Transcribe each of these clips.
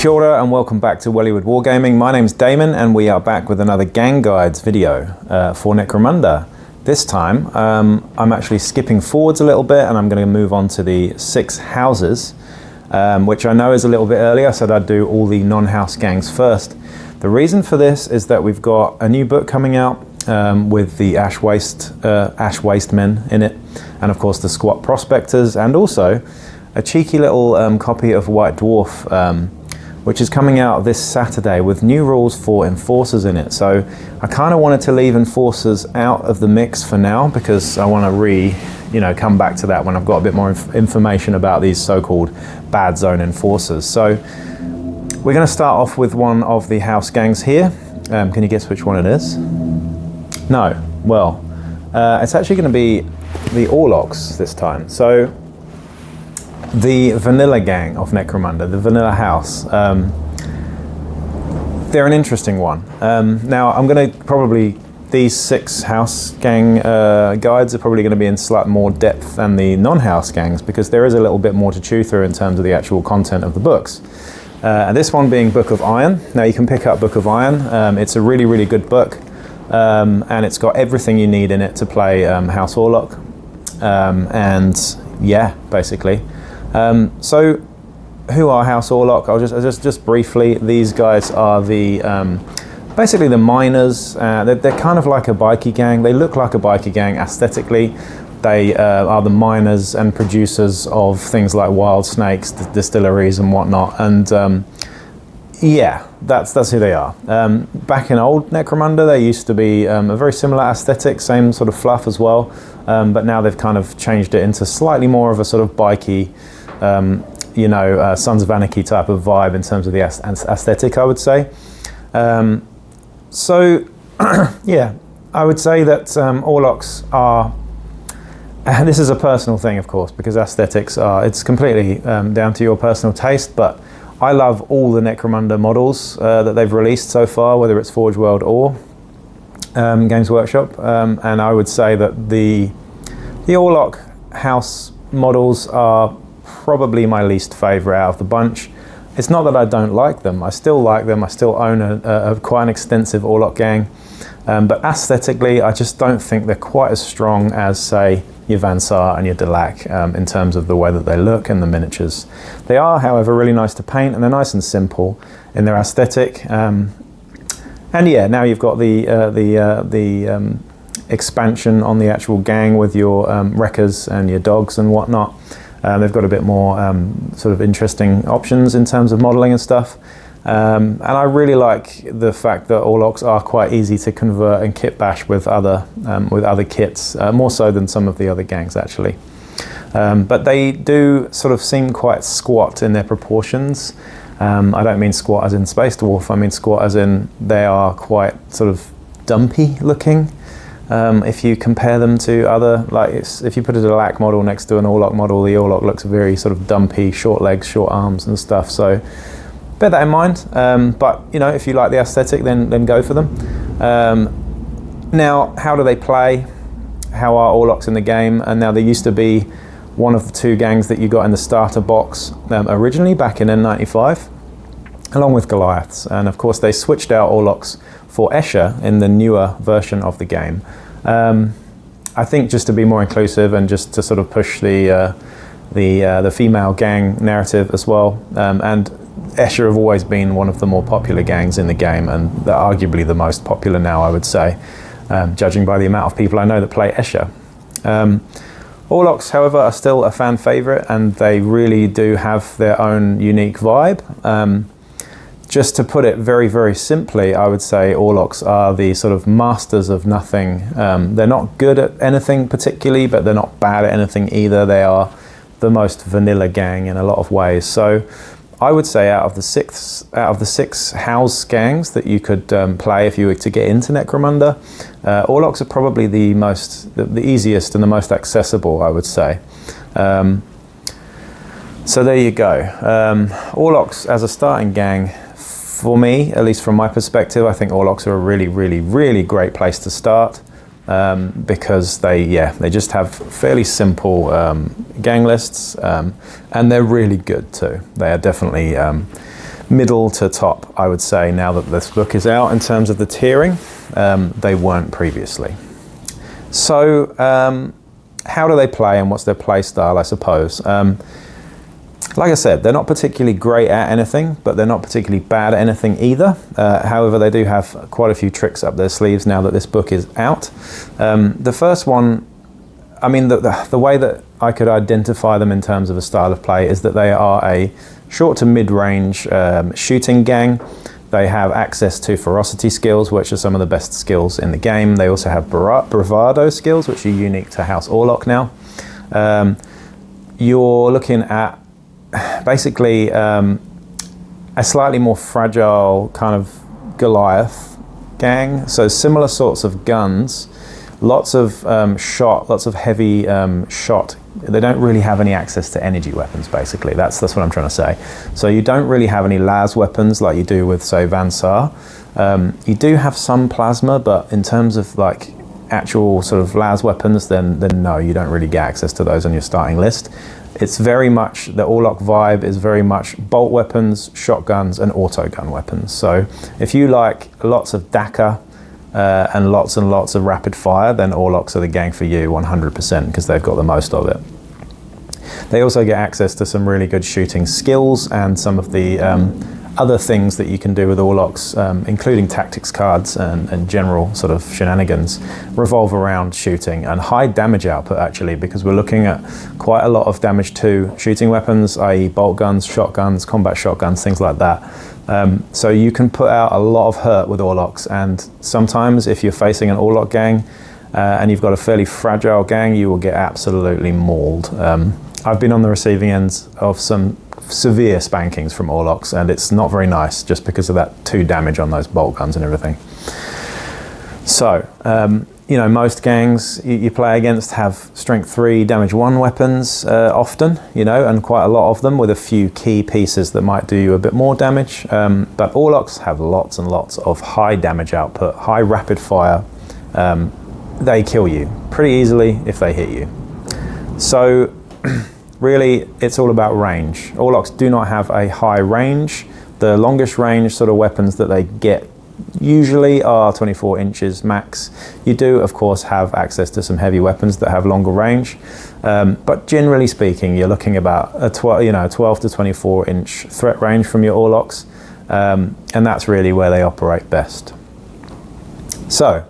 Kia ora and welcome back to Wellywood Wargaming. My name's Damon and we are back with another gang guides video for Necromunda. This time I'm actually skipping forwards a little bit and I'm going to move on to the 6 houses, which I know is a little bit earlier. I said I'd do all the non-house gangs first. The reason for this is that we've got a new book coming out with the Ash Waste Men in it, and of course the Squat Prospectors, and also a cheeky little copy of White Dwarf, which is coming out this Saturday with new rules for enforcers in it. So I kind of wanted to leave enforcers out of the mix for now because I want to come back to that when I've got a bit more information about these so-called bad zone enforcers. So we're going to start off with one of the house gangs here. Can you guess which one it is? No. Well, it's actually going to be the Orlocks this time. So the vanilla gang of Necromunda, the vanilla house, they're an interesting one. Now I'm going to these 6 house gang guides are probably going to be in slightly more depth than the non-house gangs because there is a little bit more to chew through in terms of the actual content of the books. And this one being Book of Iron. Now you can pick up Book of Iron. It's a really, really good book, and it's got everything you need in it to play House Orlock. And yeah, basically. So who are House Orlock? I'll just briefly. These guys are the basically the miners. They're kind of like a bikie gang. They look like a bikie gang aesthetically. They are the miners and producers of things like wild snakes, distilleries and whatnot. And yeah, that's who they are. Back in old Necromunda, they used to be a very similar aesthetic, same sort of fluff as well. But now they've kind of changed it into slightly more of a sort of bikie, Sons of Anarchy type of vibe in terms of the aesthetic, I would say. So yeah, I would say that Orlocks are, and this is a personal thing, of course, because aesthetics it's completely down to your personal taste, but I love all the Necromunda models that they've released so far, whether it's Forge World or Games Workshop, and I would say that the Orlock house models are probably my least favourite out of the bunch. It's not that I don't like them, I still like them, I still own a quite an extensive Orlock gang, but aesthetically I just don't think they're quite as strong as, say, your Vansar and your Delac in terms of the way that they look and the miniatures. They are, however, really nice to paint and they're nice and simple in their aesthetic. And yeah, now you've got the expansion on the actual gang with your wreckers and your dogs and whatnot. They've got a bit more sort of interesting options in terms of modelling and stuff. And I really like the fact that Orlocks are quite easy to convert and kit bash with other kits, more so than some of the other gangs actually. But they do sort of seem quite squat in their proportions. I don't mean squat as in Space Dwarf, I mean squat as in they are quite sort of dumpy looking. If you compare them to other, if you put a Delac model next to an Orlock model, the Orlock looks very sort of dumpy, short legs, short arms and stuff. So bear that in mind. But if you like the aesthetic, then go for them. Now, how do they play? How are Orlocks in the game? And now they used to be one of the 2 gangs that you got in the starter box originally back in N95, along with Goliaths. And of course, they switched out Orlocks for Escher in the newer version of the game. I think just to be more inclusive and just to sort of push the female gang narrative as well. And Escher have always been one of the more popular gangs in the game, and they're arguably the most popular now, I would say, judging by the amount of people I know that play Escher. Orlocks, however, are still a fan favourite, and they really do have their own unique vibe. Just to put it very, very simply, I would say Orlocks are the sort of masters of nothing. They're not good at anything particularly, but they're not bad at anything either. They are the most vanilla gang in a lot of ways. So I would say out of the six house gangs that you could play if you were to get into Necromunda, Orlocks are probably the easiest and the most accessible, I would say. So there you go. Orlocks as a starting gang, for me, at least from my perspective, I think Orlocks are a really, really, really great place to start. because they just have fairly simple gang lists, and they're really good too. They are definitely middle to top, I would say, now that this book is out in terms of the tiering. They weren't previously. So how do they play and what's their play style, I suppose? Like I said, they're not particularly great at anything, but they're not particularly bad at anything either. However, they do have quite a few tricks up their sleeves now that this book is out. The first one, I mean, the way that I could identify them in terms of a style of play is that they are a short to mid-range shooting gang. They have access to ferocity skills, which are some of the best skills in the game. They also have bravado skills, which are unique to House Orlock now. You're looking at basically a slightly more fragile kind of Goliath gang. So similar sorts of guns, lots of lots of heavy shot. They don't really have any access to energy weapons, basically. That's what I'm trying to say. So you don't really have any las weapons like you do with, say, Van Saar. You do have some plasma, but in terms of like actual sort of las weapons, then no, you don't really get access to those on your starting list. It's very much, the Orlock vibe is very much bolt weapons, shotguns, and autogun weapons. So if you like lots of Dakar and lots of rapid fire, then Orlocks are the gang for you 100%, because they've got the most of it. They also get access to some really good shooting skills, and some of the other things that you can do with Orlocks, including tactics cards and general sort of shenanigans, revolve around shooting and high damage output, actually, because we're looking at quite a lot of damage to shooting weapons, i.e. bolt guns, shotguns, combat shotguns, things like that. So you can put out a lot of hurt with Orlocks, and sometimes if you're facing an Orlock gang and you've got a fairly fragile gang, you will get absolutely mauled. I've been on the receiving ends of some severe spankings from Orlocks, and it's not very nice just because of that 2 damage on those bolt guns and everything. So, you know, most gangs you play against have strength 3, damage 1 weapons often, you know, and quite a lot of them with a few key pieces that might do you a bit more damage. But Orlocks have lots and lots of high damage output, high rapid fire. They kill you pretty easily if they hit you. So really, it's all about range. Orlocks do not have a high range. The longest range sort of weapons that they get usually are 24 inches max. You do, of course, have access to some heavy weapons that have longer range, but generally speaking, you're looking about a 12 to 24 inch threat range from your Orlocks, and that's really where they operate best. So,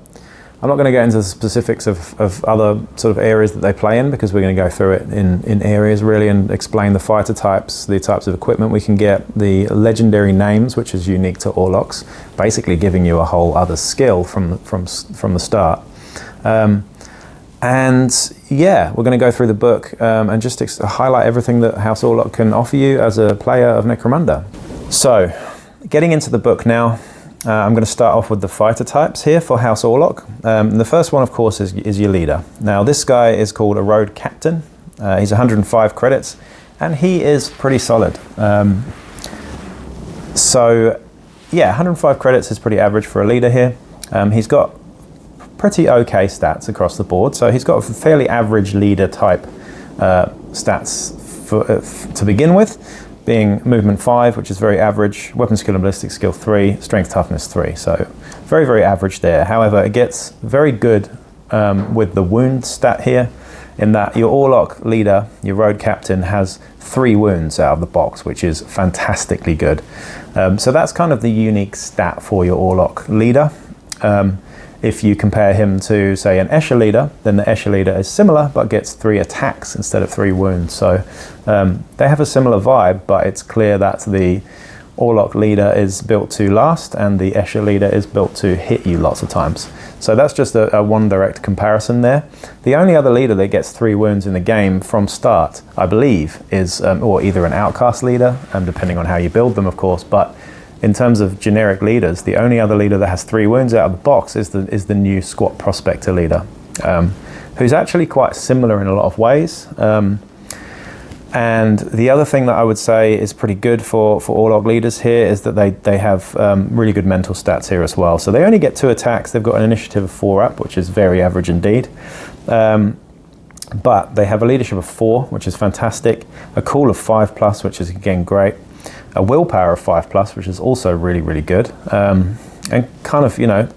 I'm not going to get into the specifics of other sort of areas that they play in, because we're going to go through it in areas really and explain the fighter types, the types of equipment we can get, the legendary names, which is unique to Orlocks, basically giving you a whole other skill from the start. And yeah, we're going to go through the book and just highlight everything that House Orlock can offer you as a player of Necromunda. So, getting into the book now. I'm going to start off with the fighter types here for House Orlock. The first one, of course, is your leader. Now, this guy is called a road captain. He's 105 credits, and he is pretty solid. So, yeah, 105 credits is pretty average for a leader here. He's got pretty okay stats across the board. So he's got a fairly average leader type stats to begin with. Being movement 5, which is very average, weapon skill and ballistic skill 3, strength toughness 3. So very, very average there. However, it gets very good with the wound stat here, in that your Orlock leader, your road captain, has 3 wounds out of the box, which is fantastically good. So that's kind of the unique stat for your Orlock leader. If you compare him to, say, an Escher leader, then the Escher leader is similar, but gets 3 attacks instead of 3 wounds. So they have a similar vibe, but it's clear that the Orlock leader is built to last, and the Escher leader is built to hit you lots of times. So that's just a one direct comparison there. The only other leader that gets 3 wounds in the game from start, I believe, is or either an outcast leader, depending on how you build them, of course, but in terms of generic leaders, the only other leader that has 3 wounds out of the box is the new squat prospector leader, who's actually quite similar in a lot of ways. And the other thing that I would say is pretty good for Orlock leaders here is that they have really good mental stats here as well. So they only get 2 attacks. They've got an initiative of 4 up, which is very average indeed. But they have a leadership of 4, which is fantastic. A cool of 5+, which is again great. a willpower of 5+, which is also really, really good. And kind of, you know,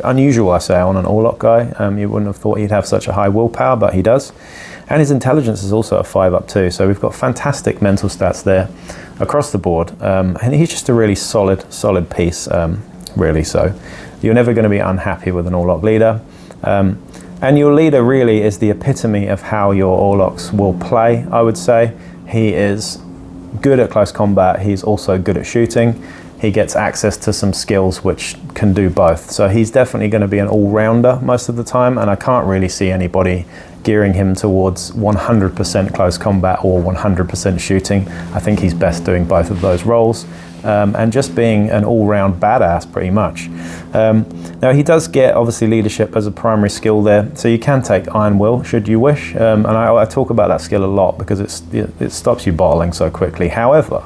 unusual, I say, on an Orlock guy. You wouldn't have thought he'd have such a high willpower, but he does. And his intelligence is also a 5+ too. So we've got fantastic mental stats there across the board. And he's just a really solid piece, really. So you're never going to be unhappy with an Orlock leader. And your leader really is the epitome of how your Orlocks will play, I would say. He is good at close combat. He's also good at shooting. He gets access to some skills which can do both. So he's definitely going to be an all-rounder most of the time, and I can't really see anybody gearing him towards 100% close combat or 100% shooting. I think he's best doing both of those roles. And just being an all-round badass pretty much. Now he does get obviously leadership as a primary skill there, so you can take Iron Will should you wish, and I talk about that skill a lot because it stops you bottling so quickly. However,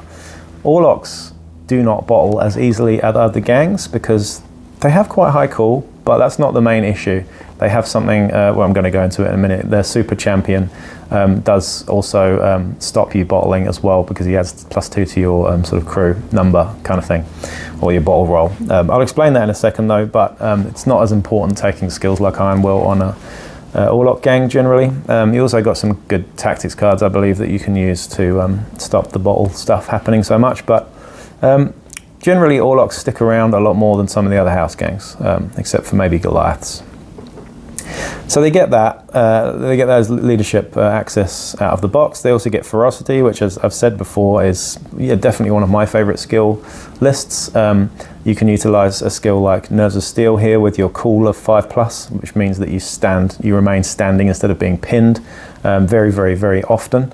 Orlocks do not bottle as easily as other gangs because they have quite high cool, but that's not the main issue. They have something, well, I'm going to go into it in a minute. Their super champion does also stop you bottling as well because he adds +2 to your sort of crew number kind of thing, or your bottle roll. I'll explain that in a second though, but it's not as important taking skills like Iron Will on a Orlock gang generally. You also got some good tactics cards, I believe, that you can use to stop the bottle stuff happening so much, but generally Orlocks stick around a lot more than some of the other house gangs, except for maybe Goliaths. So they get that as leadership access out of the box. They also get ferocity, which, as I've said before, is definitely one of my favorite skill lists. You can utilize a skill like Nerves of Steel here with your cool of 5+, which means that you remain standing instead of being pinned very, very, very often.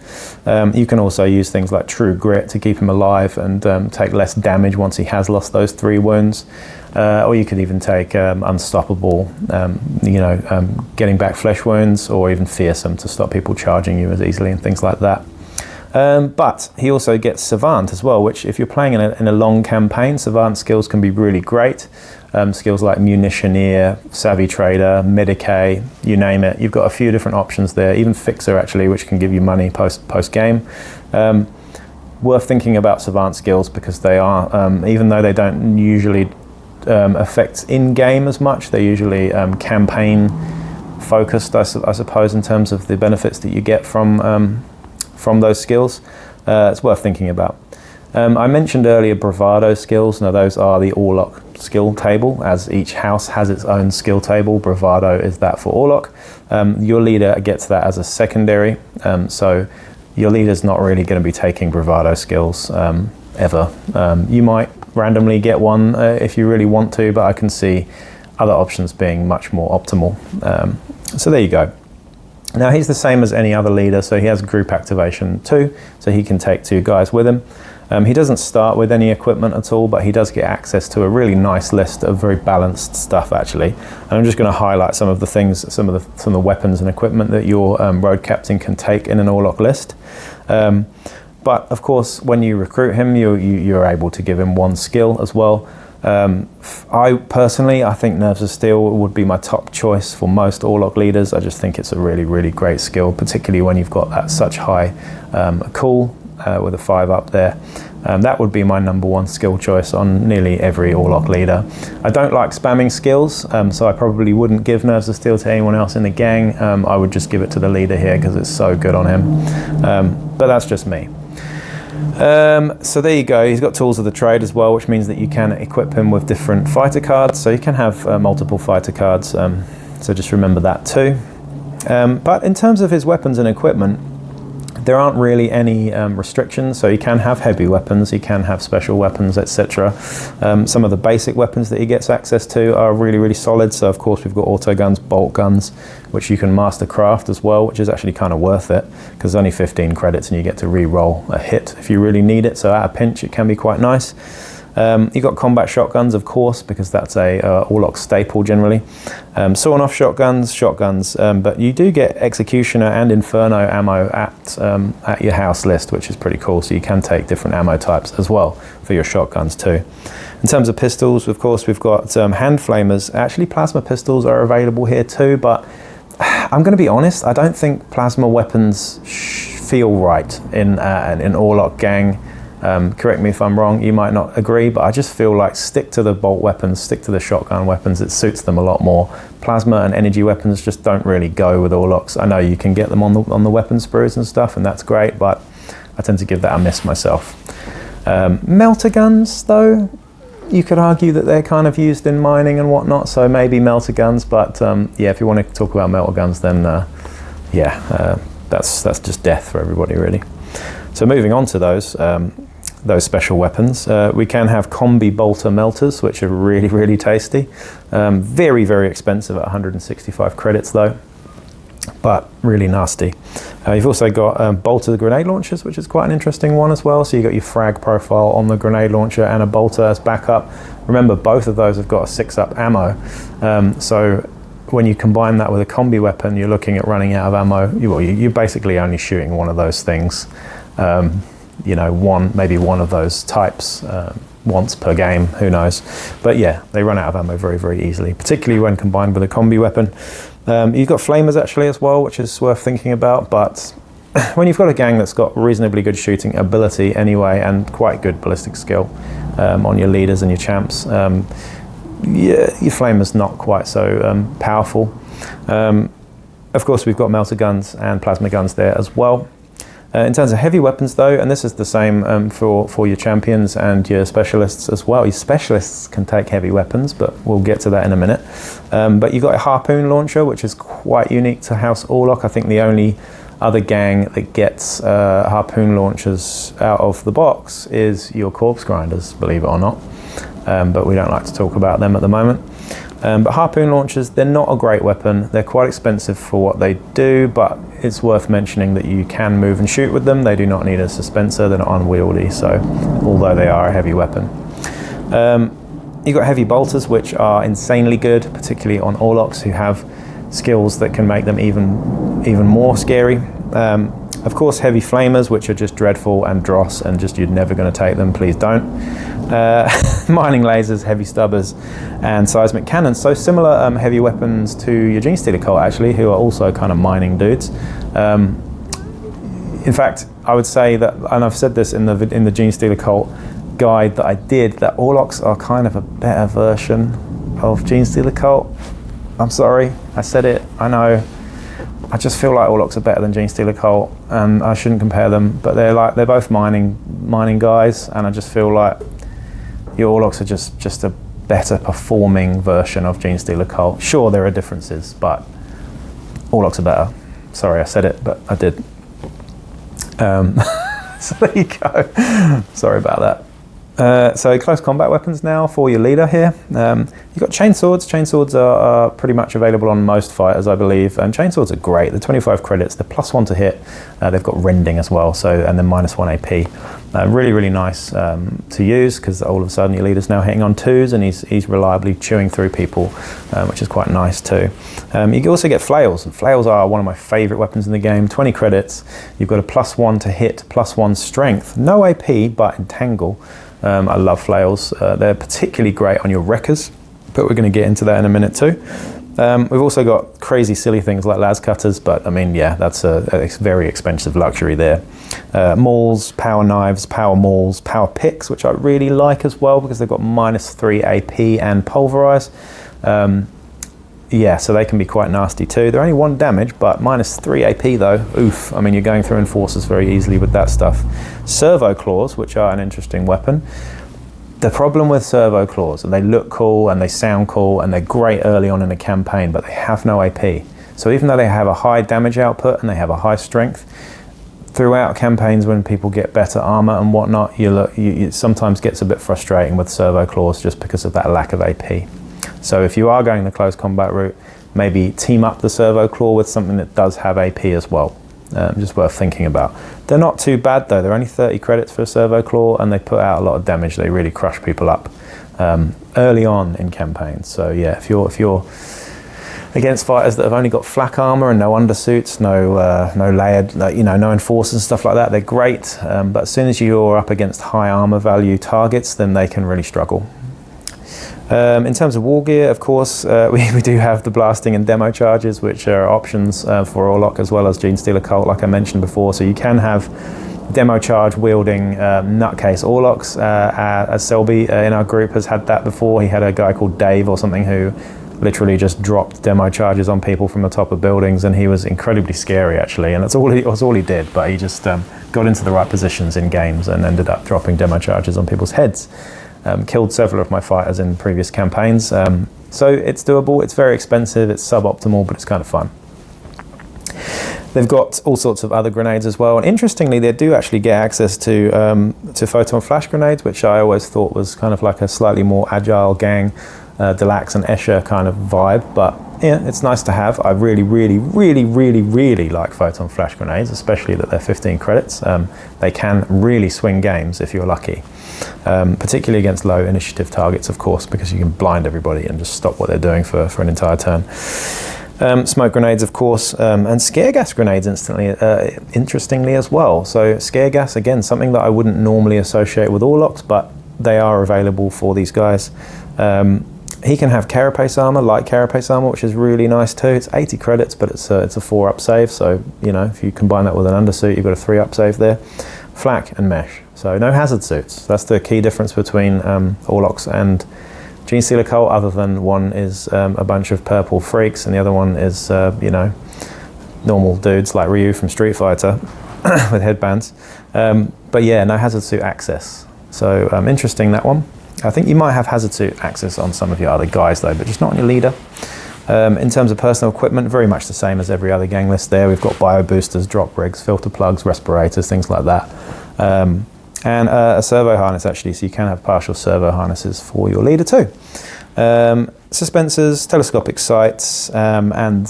You can also use things like True Grit to keep him alive and take less damage once he has lost those 3 wounds. Or you could even take Unstoppable, getting back flesh wounds, or even Fearsome to stop people charging you as easily and things like that. But he also gets Savant as well, which if you're playing in a long campaign, Savant skills can be really great. Skills like Munitioneer, Savvy Trader, Medicae, you name it. You've got a few different options there, even Fixer actually, which can give you money post-game. Worth thinking about Savant skills because they are, even though they don't usually affect in-game as much, they're usually campaign focused, I suppose, in terms of the benefits that you get from those skills. It's worth thinking about. I mentioned earlier Bravado skills. Now those are the Orlock skill table, as each house has its own skill table. Bravado is that for Orlock. Your leader gets that as a secondary, so your leader's not really going to be taking Bravado skills ever. You might randomly get one if you really want to, but I can see other options being much more optimal. So there you go. Now he's the same as any other leader, so he has group activation too, so he can take 2 guys with him. He doesn't start with any equipment at all, but he does get access to a really nice list of very balanced stuff actually. And I'm just going to highlight some of the things, some of the weapons and equipment that your road captain can take in an Orlock list. But of course, when you recruit him, you're able to give him 1 skill as well. I think Nerves of Steel would be my top choice for most Orlock leaders. I just think it's a really, really great skill, particularly when you've got that such high cool with a 5 up there. That would be my number 1 skill choice on nearly every Orlock leader. I don't like spamming skills, so I probably wouldn't give Nerves of Steel to anyone else in the gang. I would just give it to the leader here because it's so good on him. But that's just me. So there you go. He's got Tools of the Trade as well, which means that you can equip him with different fighter cards. So you can have multiple fighter cards. So just remember that too. But in terms of his weapons and equipment, there aren't really any restrictions. So he can have heavy weapons, he can have special weapons, etc. Some of the basic weapons that he gets access to are really, really solid. So of course we've got auto guns, bolt guns, which you can master craft as well, which is actually kind of worth it because only 15 credits and you get to re-roll a hit if you really need it. So at a pinch it can be quite nice. You've got combat shotguns, of course, because that's a Orlock staple generally. Sawn-off shotguns, but you do get Executioner and Inferno ammo at your house list, which is pretty cool. So you can take different ammo types as well for your shotguns too. In terms of pistols, of course, we've got hand flamers. Actually, plasma pistols are available here too, but I'm going to be honest, I don't think plasma weapons feel right in an Orlock gang. Correct me if I'm wrong, you might not agree, but I just feel like stick to the bolt weapons, stick to the shotgun weapons. It suits them a lot more. Plasma and energy weapons just don't really go with Orlocks. I know you can get them on the weapon sprues and stuff, and that's great, but I tend to give that a miss myself. Melter guns, though, you could argue that they're kind of used in mining and whatnot, so maybe melter guns, but yeah, if you want to talk about melter guns, then that's just death for everybody, really. So moving on to those special weapons, we can have combi bolter melters, which are really, really tasty. Very, very expensive at 165 credits, though, but really nasty. You've also got bolter grenade launchers, which is quite an interesting one as well. So you've got your frag profile on the grenade launcher and a bolter as backup. Remember, both of those have got a 6-up ammo. So when you combine that with a combi weapon, you're looking at running out of ammo. You're basically only shooting one of those things. Maybe one of those types once per game, who knows. But yeah, they run out of ammo very, very easily, particularly when combined with a combi weapon. You've got flamers actually as well, which is worth thinking about, but when you've got a gang that's got reasonably good shooting ability anyway and quite good ballistic skill on your leaders and your champs, your flamer's not quite so powerful. Of course, we've got melter guns and plasma guns there as well. In terms of heavy weapons, though, and this is the same for your champions and your specialists as well. Your specialists can take heavy weapons, but we'll get to that in a minute. But you've got a harpoon launcher, which is quite unique to House Orlock. I think the only other gang that gets harpoon launchers out of the box is your corpse grinders, believe it or not. But we don't like to talk about them at the moment. But harpoon launchers, they're not a great weapon. They're quite expensive for what they do, but it's worth mentioning that you can move and shoot with them. They do not need a suspensor, they're not unwieldy, so although they are a heavy weapon. You've got heavy bolters, which are insanely good, particularly on Orlocks, who have skills that can make them even more scary. Of course, heavy flamers, which are just dreadful and dross, and just you're never going to take them, please don't. Mining lasers, heavy stubbers, and seismic cannons. So similar heavy weapons to your Gene Stealer cult, actually, who are also kind of mining dudes. In fact, I would say that, and I've said this in the Gene Stealer cult guide that I did, that Orlocks are kind of a better version of Gene Stealer cult. I'm sorry, I said it, I know. I just feel like Orlocks are better than Gene Stealer cult, and I shouldn't compare them, but they're both mining guys, and I just feel like your Orlocks are just a better performing version of Gene Stealer cult. Sure, there are differences, but Orlocks are better. Sorry, I said it, but I did. So there you go. Sorry about that. So close combat weapons now for your leader here. You've got chainswords. Chainswords are pretty much available on most fighters, I believe. And chainswords are great. They're 25 credits. They're +1 to hit. They've got rending as well, and then -1 AP. Really, really nice to use, because all of a sudden your leader's now hitting on 2s, and he's reliably chewing through people, which is quite nice too. You can also get flails, and flails are one of my favourite weapons in the game. 20 credits. You've got a +1 to hit, +1 strength. No AP, but entangle. I love flails. They're particularly great on your wreckers, but we're going to get into that in a minute too. We've also got crazy silly things like las cutters, but I mean, yeah, that's a very expensive luxury there. Mauls, power knives, power mauls, power picks, which I really like as well, because they've got -3 AP and pulverize. Yeah, so they can be quite nasty too. They're only 1 damage, but -3 AP though, oof. I mean, you're going through enforcers very easily with that stuff. Servo claws, which are an interesting weapon. The problem with servo claws, they look cool and they sound cool and they're great early on in a campaign, but they have no AP. So even though they have a high damage output and they have a high strength, throughout campaigns when people get better armor and whatnot, it sometimes gets a bit frustrating with servo claws just because of that lack of AP. So if you are going the close combat route, maybe team up the servo claw with something that does have AP as well. Just worth thinking about. They're not too bad though. They're only 30 credits for a servo claw, and they put out a lot of damage. They really crush people up early on in campaigns. So yeah, if you're against fighters that have only got flak armor and no undersuits, no layered, no enforcers and stuff like that, they're great. But as soon as you're up against high armor value targets, then they can really struggle. In terms of war gear, of course, we do have the blasting and demo charges, which are options for Orlock as well as Gene Stealer cult, like I mentioned before. So you can have demo charge wielding nutcase Orlocks, as Selby in our group has had that before. He had a guy called Dave or something who literally just dropped demo charges on people from the top of buildings, and he was incredibly scary actually, and that's all he did, but he just got into the right positions in games and ended up dropping demo charges on people's heads. Killed several of my fighters in previous campaigns, so it's doable. It's very expensive, it's suboptimal, but it's kind of fun. They've got all sorts of other grenades as well, and interestingly they do actually get access to photon flash grenades, which I always thought was kind of like a slightly more agile gang, Delax and Escher kind of vibe, but yeah, it's nice to have. I really like photon flash grenades, especially that they're 15 credits. They can really swing games if you're lucky, particularly against low initiative targets, of course, because you can blind everybody and just stop what they're doing for an entire turn. Smoke grenades, of course, and scare gas grenades interestingly as well. So scare gas, again, something that I wouldn't normally associate with Orlocks, but they are available for these guys. He can have carapace armor, light carapace armor, which is really nice too. It's 80 credits, but it's a 4-up save. So, you know, if you combine that with an undersuit, you've got a 3-up save there. Flak and mesh. So no hazard suits. That's the key difference between Orlocks and Gene Stealer Cult, other than one is a bunch of purple freaks and the other one is, you know, normal dudes like Ryu from Street Fighter with headbands. But yeah, no hazard suit access. So interesting, that one. I think you might have hazard suit access on some of your other guys though, but just not on your leader. In terms of personal equipment, very much the same as every other gang list there. We've got bio boosters, drop rigs, filter plugs, respirators, things like that. And a servo harness actually, so you can have partial servo harnesses for your leader too. Suspensors, telescopic sights, and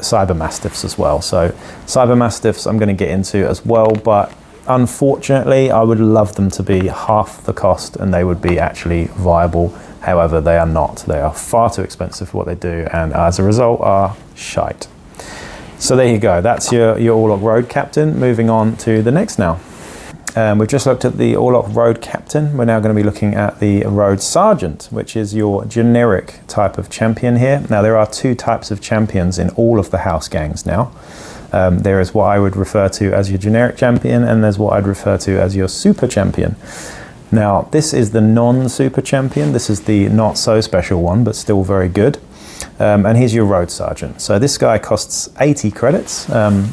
cyber mastiffs as well. So cyber mastiffs I'm going to get into as well, but unfortunately I would love them to be half the cost and they would be actually viable. However, they are not. They are far too expensive for what they do, and as a result are shite. So there you go, that's your Orlock Road Captain. Moving on to the next now. We've just looked at the Orlock Road Captain. We're now going to be looking at the Road Sergeant, which is your generic type of champion here. Now there are two types of champions in all of the house gangs now. There is what I would refer to as your generic champion, and there's what I'd refer to as your super champion. Now this is the non-super champion. This is the not so special one, but still very good. And he's your Road Sergeant. So this guy costs 80 credits,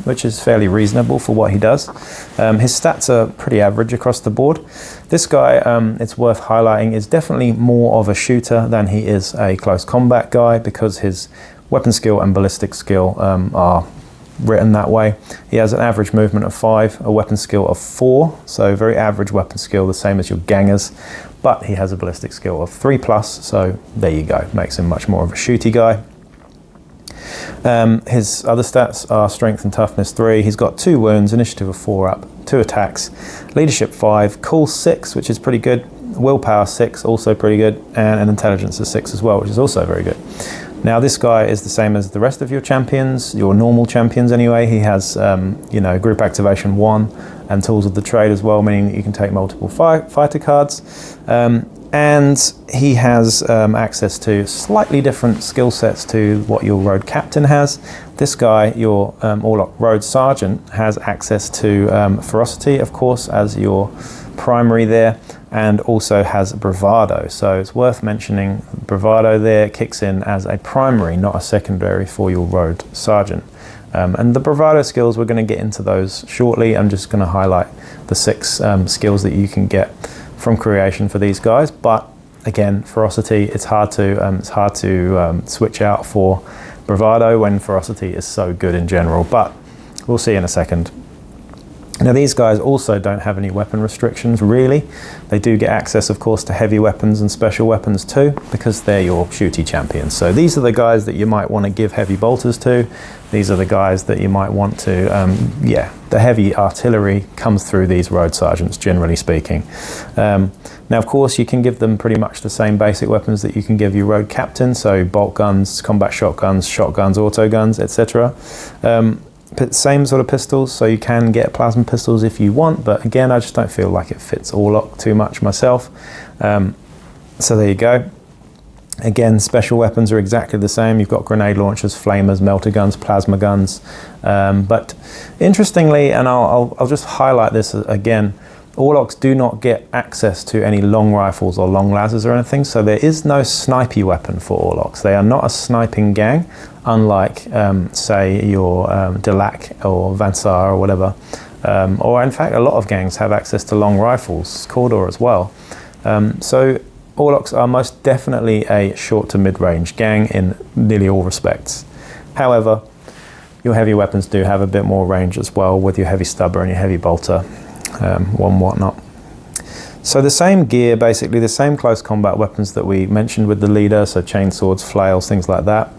which is fairly reasonable for what he does. His stats are pretty average across the board. This guy, it's worth highlighting, is definitely more of a shooter than he is a close combat guy, because his weapon skill and ballistic skill are written that way. He has an average movement of 5, a weapon skill of 4, so very average weapon skill, the same as your gangers, but he has a ballistic skill of 3+, so there you go, makes him much more of a shooty guy. His other stats are strength and toughness 3, he's got 2 wounds, initiative of 4-up, 2 attacks, leadership 5, cool 6, which is pretty good, willpower 6, also pretty good, and an intelligence of 6 as well, which is also very good. Now this guy is the same as the rest of your champions, your normal champions anyway. He has, you know, group activation 1 and tools of the trade as well, meaning that you can take multiple fighter cards. And he has access to slightly different skill sets to what your Road Captain has. This guy, your Orlock Road Sergeant, has access to ferocity, of course, as your primary there, and also has bravado. So it's worth mentioning bravado there kicks in as a primary, not a secondary, for your Road Sergeant. And the bravado skills, we're going to get into those shortly. I'm just going to highlight the 6 skills that you can get from creation for these guys. But again, ferocity, it's hard to switch out for bravado when ferocity is so good in general, but we'll see in a second. Now these guys also don't have any weapon restrictions really. They do get access, of course, to heavy weapons and special weapons too, because they're your shooty champions. So these are the guys that you might want to give heavy bolters to. These are the guys that you might want to, the heavy artillery comes through these Road Sergeants, generally speaking. Now, of course, you can give them pretty much the same basic weapons that you can give your Road Captain, so bolt guns, combat shotguns, auto guns, etc. Same sort of pistols, so you can get plasma pistols if you want, but again, I just don't feel like it fits Orlock too much myself. So there you go. Again, special weapons are exactly the same. You've got grenade launchers, flamers, melter guns, plasma guns. But interestingly, and I'll just highlight this again, Orlocks do not get access to any long rifles or long lasers or anything, so there is no snipey weapon for Orlocks. They are not a sniping gang, unlike, say, your Delac or Vansar or whatever. Or in fact, a lot of gangs have access to long rifles, Cawdor as well. So Orlocks are most definitely a short to mid-range gang in nearly all respects. However, your heavy weapons do have a bit more range as well with your heavy stubber and your heavy bolter, whatnot. So the same gear, basically the same close combat weapons that we mentioned with the leader, so chainswords, flails, things like that.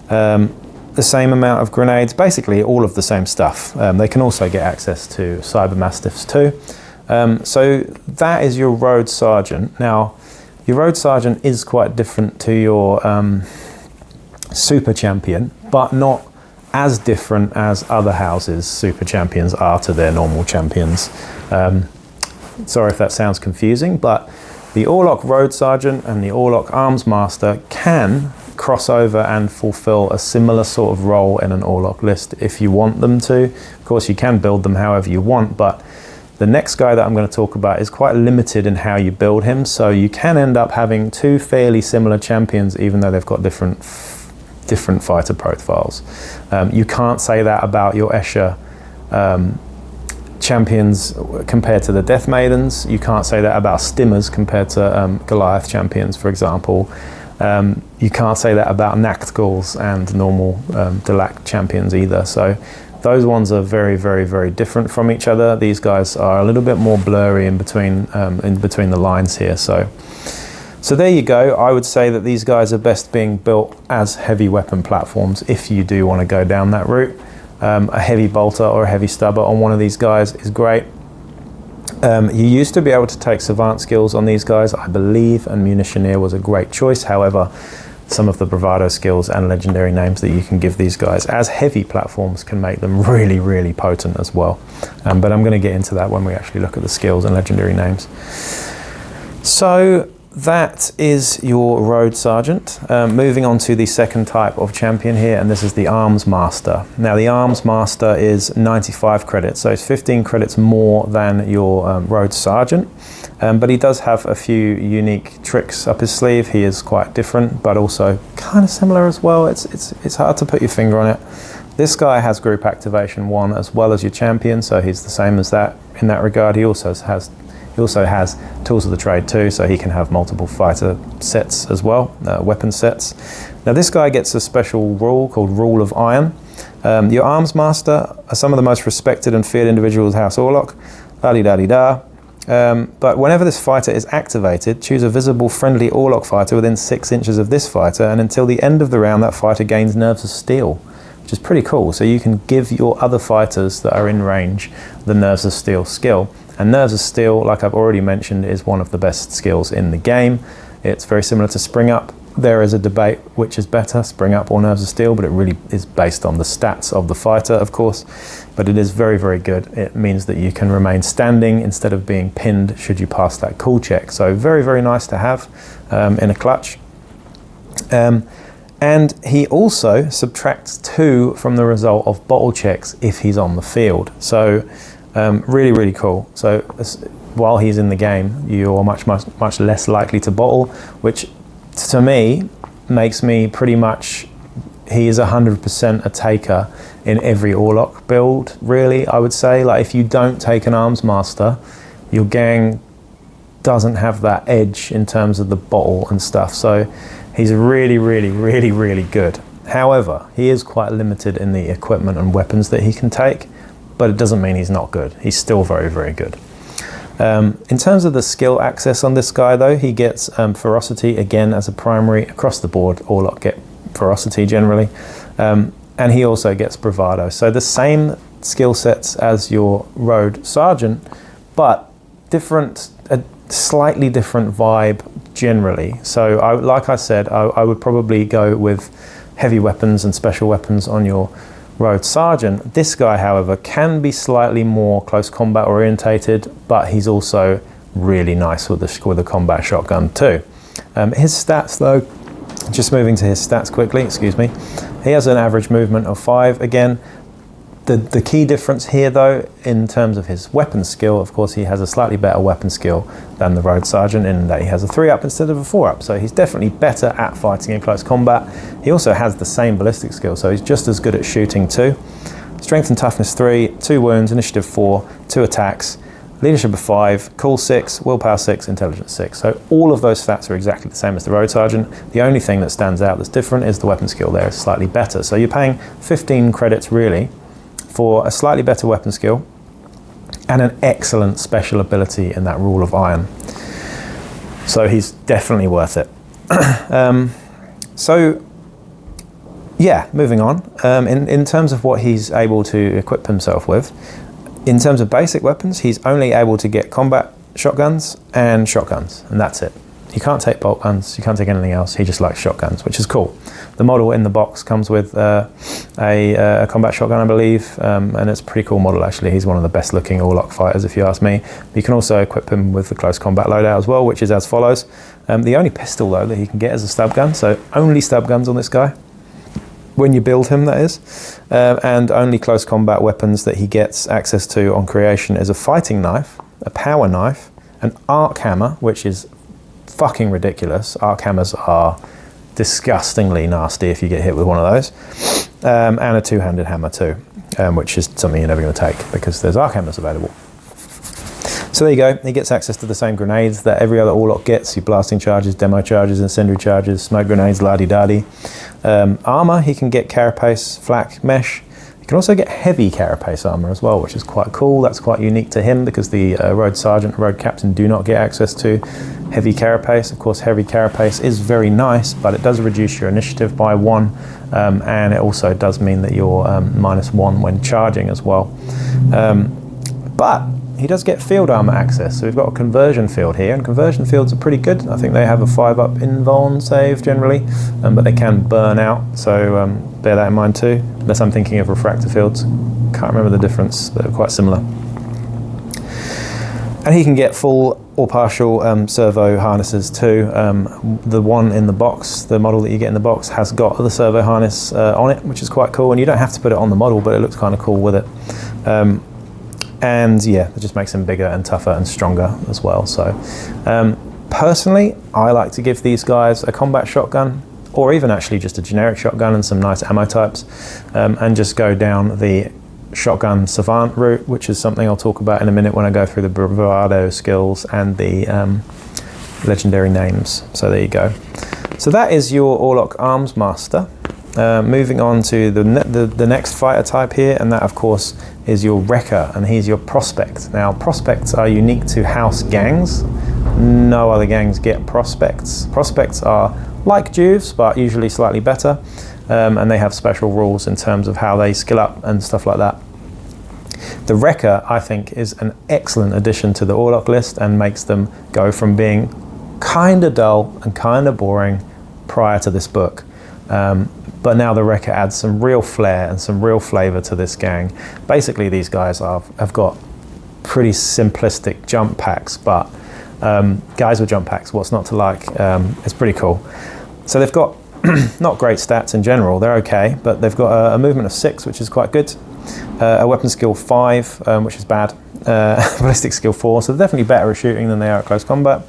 The same amount of grenades, basically all of the same stuff. They can also get access to cyber mastiffs too. So that is your Road Sergeant. Now, your Road Sergeant is quite different to your Super Champion, but not as different as other houses' Super Champions are to their normal champions. Sorry if that sounds confusing, but the Orlock Road Sergeant and the Orlock Arms Master can cross over and fulfill a similar sort of role in an Orlock list if you want them to. Of course, you can build them however you want, but the next guy that I'm going to talk about is quite limited in how you build him, so you can end up having two fairly similar champions even though they've got different fighter profiles. You can't say that about your Escher champions compared to the Death Maidens. You can't say that about Stimmers compared to Goliath champions, for example. You can't say that about Nactgals and normal Delac champions either. So those ones are very, very, very different from each other. These guys are a little bit more blurry in between the lines here. So there you go. I would say that these guys are best being built as heavy weapon platforms if you do want to go down that route. A heavy bolter or a heavy stubber on one of these guys is great. You used to be able to take savant skills on these guys, I believe, and Munitioneer was a great choice. However, some of the bravado skills and legendary names that you can give these guys as heavy platforms can make them really, really potent as well. But I'm going to get into that when we actually look at the skills and legendary names. So that is your Road Sergeant. Moving on to the second type of champion here, and this is the Arms Master. Now the Arms Master is 95 credits, so it's 15 credits more than your Road Sergeant. But he does have a few unique tricks up his sleeve. He is quite different, but also kind of similar as well. It's hard to put your finger on it. This guy has group activation 1 as well as your champion, so he's the same as that in that regard. He also has tools of the trade too, so he can have multiple fighter sets as well, weapon sets. Now this guy gets a special rule called Rule of Iron. Your Arms Master are some of the most respected and feared individuals in House Orlock. La-di-da-di-da. But whenever this fighter is activated, choose a visible friendly Orlock fighter within 6 inches of this fighter, and until the end of the round that fighter gains Nerves of Steel, which is pretty cool. So you can give your other fighters that are in range the Nerves of Steel skill. And Nerves of Steel, like I've already mentioned, is one of the best skills in the game. It's very similar to Spring Up. There is a debate which is better, Spring Up or Nerves of Steel, but it really is based on the stats of the fighter, of course. But it is very, very good. It means that you can remain standing instead of being pinned should you pass that cool check. So very, very nice to have in a clutch. And he also subtracts 2 from the result of bottle checks if he's on the field. So really, really cool. So while he's in the game, you're much less likely to bottle, which to me makes me pretty much, he is 100% a taker in every Orlock build, really, I would say. Like if you don't take an Arms Master, your gang doesn't have that edge in terms of the bottle and stuff. So he's really, really, really, really good. However, he is quite limited in the equipment and weapons that he can take, but it doesn't mean he's not good. He's still very, very good. In terms of the skill access on this guy though, he gets ferocity again as a primary across the board. Orlock get ferocity generally. And he also gets bravado. So the same skill sets as your Road Sergeant, but a slightly different vibe generally. So like I said, I would probably go with heavy weapons and special weapons on your Road Sergeant. This guy, however, can be slightly more close combat orientated, but he's also really nice with the combat shotgun too. His stats though Just moving to his stats quickly, excuse me. He has an average movement of 5. Again, the key difference here though, in terms of his weapon skill, of course he has a slightly better weapon skill than the Road Sergeant in that he has a 3-up instead of a 4-up. So he's definitely better at fighting in close combat. He also has the same ballistic skill, so he's just as good at shooting too. Strength and toughness 3, 2 wounds, initiative 4, 2 attacks, leadership of 5, cool 6, willpower 6, intelligence 6. So all of those stats are exactly the same as the Road Sergeant. The only thing that stands out that's different is the weapon skill there is slightly better. So you're paying 15 credits really for a slightly better weapon skill and an excellent special ability in that Rule of Iron. So he's definitely worth it. So yeah, moving on. In terms of what he's able to equip himself with, in terms of basic weapons, he's only able to get combat shotguns, and that's it. You can't take bolt guns, you can't take anything else. He just likes shotguns, which is cool. The model in the box comes with a combat shotgun, I believe, and it's a pretty cool model actually. He's one of the best looking Orlock fighters if you ask me. But you can also equip him with the close combat loadout as well, which is as follows. The only pistol though that he can get is a stub gun, so only stub guns on this guy. When you build him, that is. And only close combat weapons that he gets access to on creation is a fighting knife, a power knife, an arc hammer, which is fucking ridiculous. Arc hammers are disgustingly nasty if you get hit with one of those. And a two-handed hammer too, which is something you're never going to take because there's arc hammers available. So there you go, he gets access to the same grenades that every other Orlock gets, your blasting charges, demo charges, incendiary charges, smoke grenades, la-di-da-di. Armor, he can get carapace, flak, mesh. He can also get heavy carapace armor as well, which is quite cool. That's quite unique to him because the Road Sergeant and Road Captain do not get access to heavy carapace. Of course, heavy carapace is very nice, but it does reduce your initiative by 1, and it also does mean that you're -1 when charging as well. But he does get field armor access, so we've got a conversion field here, and conversion fields are pretty good. I think they have a 5-up invuln save generally, but they can burn out, so bear that in mind too, unless I'm thinking of refractor fields. Can't remember the difference, but they're quite similar. And he can get full or partial servo harnesses too. The one in the box, the model that you get in the box, has got the servo harness on it, which is quite cool, and you don't have to put it on the model, but it looks kind of cool with it. And yeah, it just makes them bigger and tougher and stronger as well. So personally, I like to give these guys a combat shotgun, or even actually just a generic shotgun and some nice ammo types, and just go down the shotgun savant route, which is something I'll talk about in a minute when I go through the bravado skills and the legendary names. So there you go. So that is your Orlock Arms Master. Moving on to the next fighter type here, and that of course is your Wrecker, and he's your Prospect. Now Prospects are unique to house gangs. No other gangs get Prospects. Prospects are like Juves, but usually slightly better, and they have special rules in terms of how they skill up and stuff like that. The Wrecker, I think, is an excellent addition to the Orlock list and makes them go from being kind of dull and kind of boring prior to this book. But now the Wrecker adds some real flair and some real flavour to this gang. Basically, these guys have got pretty simplistic jump packs, but guys with jump packs, what's not to like? It's pretty cool. So they've got not great stats in general, they're okay, but they've got a movement of 6, which is quite good, a weapon skill 5, which is bad, ballistic skill 4, so they're definitely better at shooting than they are at close combat.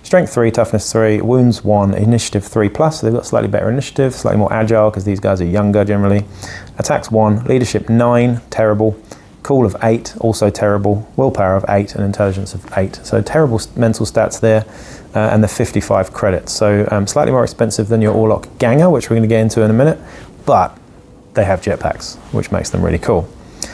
Strength 3, toughness 3, wounds 1, initiative 3+, so they've got slightly better initiative, slightly more agile because these guys are younger generally. Attacks 1, leadership 9, terrible. Cool of 8, also terrible. Willpower of 8 and intelligence of 8. So terrible mental stats there, and the 55 credits. So slightly more expensive than your Orlock Ganger, which we're going to get into in a minute, but they have jetpacks, which makes them really cool.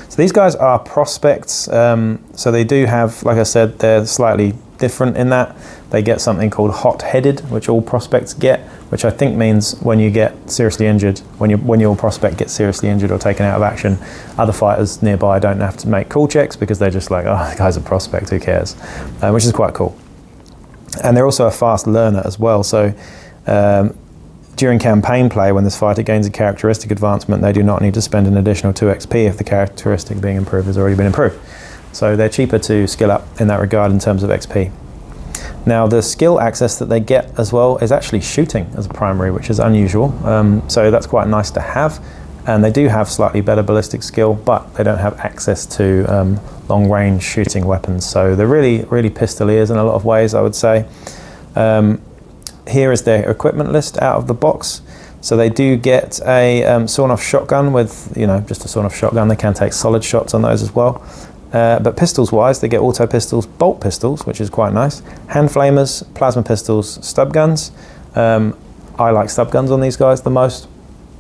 So these guys are Prospects, so they do have, like I said, they're slightly different in that they get something called hot-headed, which all Prospects get, which I think means when you get seriously injured, when your Prospect gets seriously injured or taken out of action, other fighters nearby don't have to make cool checks because they're just like, oh, the guy's a Prospect, who cares? Which is quite cool. And they're also a fast learner as well, so during campaign play, when this fighter gains a characteristic advancement, they do not need to spend an additional 2 XP if the characteristic being improved has already been improved. So they're cheaper to skill up in that regard in terms of XP. Now the skill access that they get as well is actually shooting as a primary, which is unusual. So that's quite nice to have. And they do have slightly better ballistic skill, but they don't have access to long range shooting weapons. So they're really, really pistoliers in a lot of ways, I would say. Here is their equipment list out of the box. So they do get a sawn-off shotgun with, just a sawn-off shotgun. They can take solid shots on those as well. But pistols-wise, they get auto pistols, bolt pistols, which is quite nice, hand flamers, plasma pistols, stub guns. I like stub guns on these guys the most,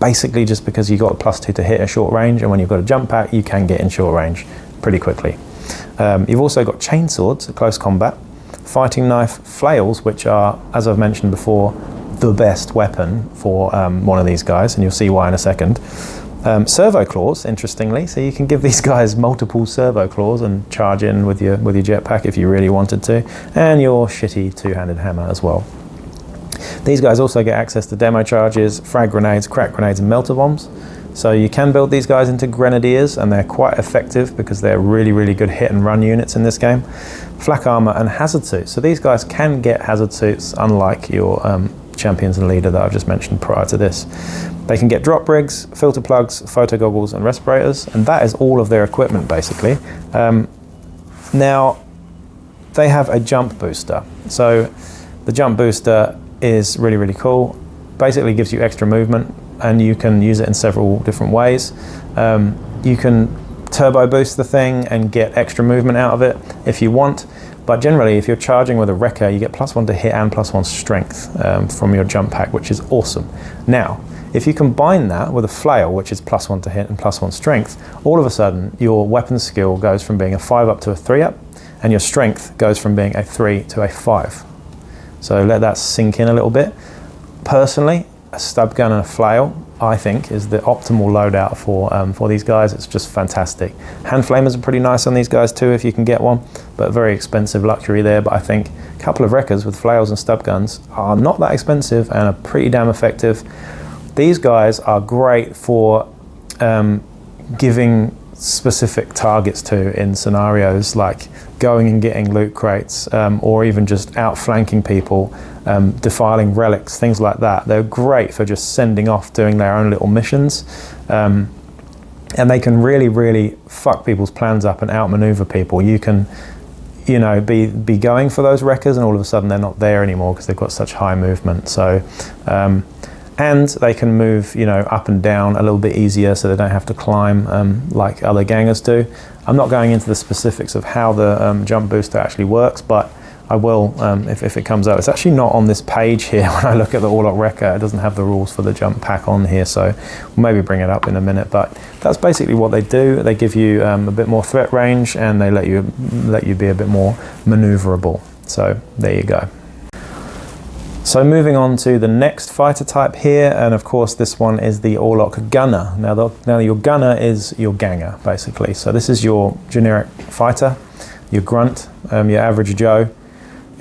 basically just because you've got a +2 to hit at short range, and when you've got a jump pack, you can get in short range pretty quickly. You've also got chainswords at close combat, fighting knife flails, which are, as I've mentioned before, the best weapon for one of these guys, and you'll see why in a second. Servo claws, interestingly, so you can give these guys multiple servo claws and charge in with your jetpack if you really wanted to, and your shitty two-handed hammer as well. These guys also get access to demo charges, frag grenades, crack grenades, and melter bombs. So you can build these guys into grenadiers, and they're quite effective because they're really, really good hit and run units in this game. Flak armor and hazard suits. So these guys can get hazard suits, unlike your champions and leader that I've just mentioned prior to this. They can get drop rigs, filter plugs, photo goggles, and respirators, and that is all of their equipment basically. Now, they have a jump booster. So the jump booster is really, really cool. Basically gives you extra movement, and you can use it in several different ways. You can turbo boost the thing and get extra movement out of it if you want, but generally if you're charging with a wrecker, you get +1 to hit and +1 strength from your jump pack, which is awesome. Now, if you combine that with a flail, which is +1 to hit and +1 strength, all of a sudden your weapon skill goes from being a 5 up to a 3 up, and your strength goes from being a 3 to a 5. So let that sink in a little bit. Personally, a stub gun and a flail, I think, is the optimal loadout for these guys. It's just fantastic. Hand flamers are pretty nice on these guys too, if you can get one, but very expensive luxury there. But I think a couple of wreckers with flails and stub guns are not that expensive and are pretty damn effective. These guys are great for giving specific targets to in scenarios like going and getting loot crates, or even just outflanking people, defiling relics, things like that. They're great for just sending off, doing their own little missions, and they can really, really fuck people's plans up and outmaneuver people. You can, be going for those wreckers, and all of a sudden they're not there anymore because they've got such high movement. So, and they can move, up and down a little bit easier, so they don't have to climb like other gangers do. I'm not going into the specifics of how the jump booster actually works, but I will if it comes up. It's actually not on this page here when I look at the Orlock Wrecker. It doesn't have the rules for the jump pack on here, so we'll maybe bring it up in a minute. But that's basically what they do. They give you a bit more threat range, and they let you be a bit more maneuverable. So there you go. So moving on to the next fighter type here, and of course this one is the Orlock Gunner. Now your Gunner is your ganger, basically. So this is your generic fighter, your grunt, your average Joe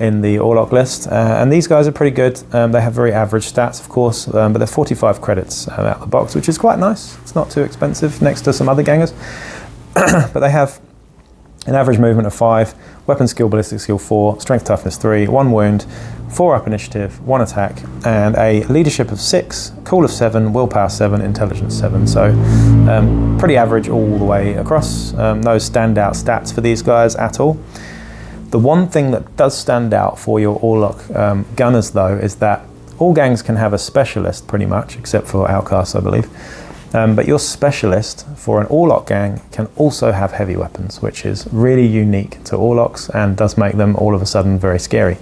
in the Orlock list. And these guys are pretty good. They have very average stats, of course, but they're 45 credits out of the box, which is quite nice. It's not too expensive next to some other gangers. But they have an average movement of 5, weapon skill, ballistic skill 4, strength toughness 3, 1 wound, 4 up initiative, 1 attack, and a leadership of 6, cool of 7, willpower 7, intelligence 7. So pretty average all the way across. No standout stats for these guys at all. The one thing that does stand out for your Orlock gunners though is that all gangs can have a specialist pretty much, except for outcasts I believe. But your specialist for an Orlock gang can also have heavy weapons, which is really unique to Orlocks and does make them all of a sudden very scary.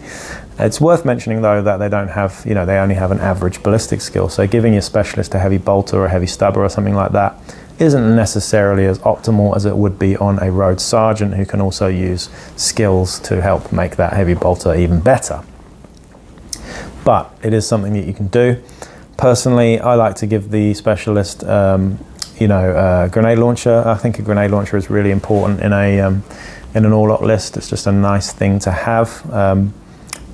It's worth mentioning though that they don't have, they only have an average ballistic skill. So giving your specialist a heavy bolter or a heavy stubber or something like that isn't necessarily as optimal as it would be on a Rhodes Sergeant, who can also use skills to help make that heavy bolter even better. But it is something that you can do. Personally, I like to give the specialist, a grenade launcher. I think a grenade launcher is really important in an Orlock list. It's just a nice thing to have.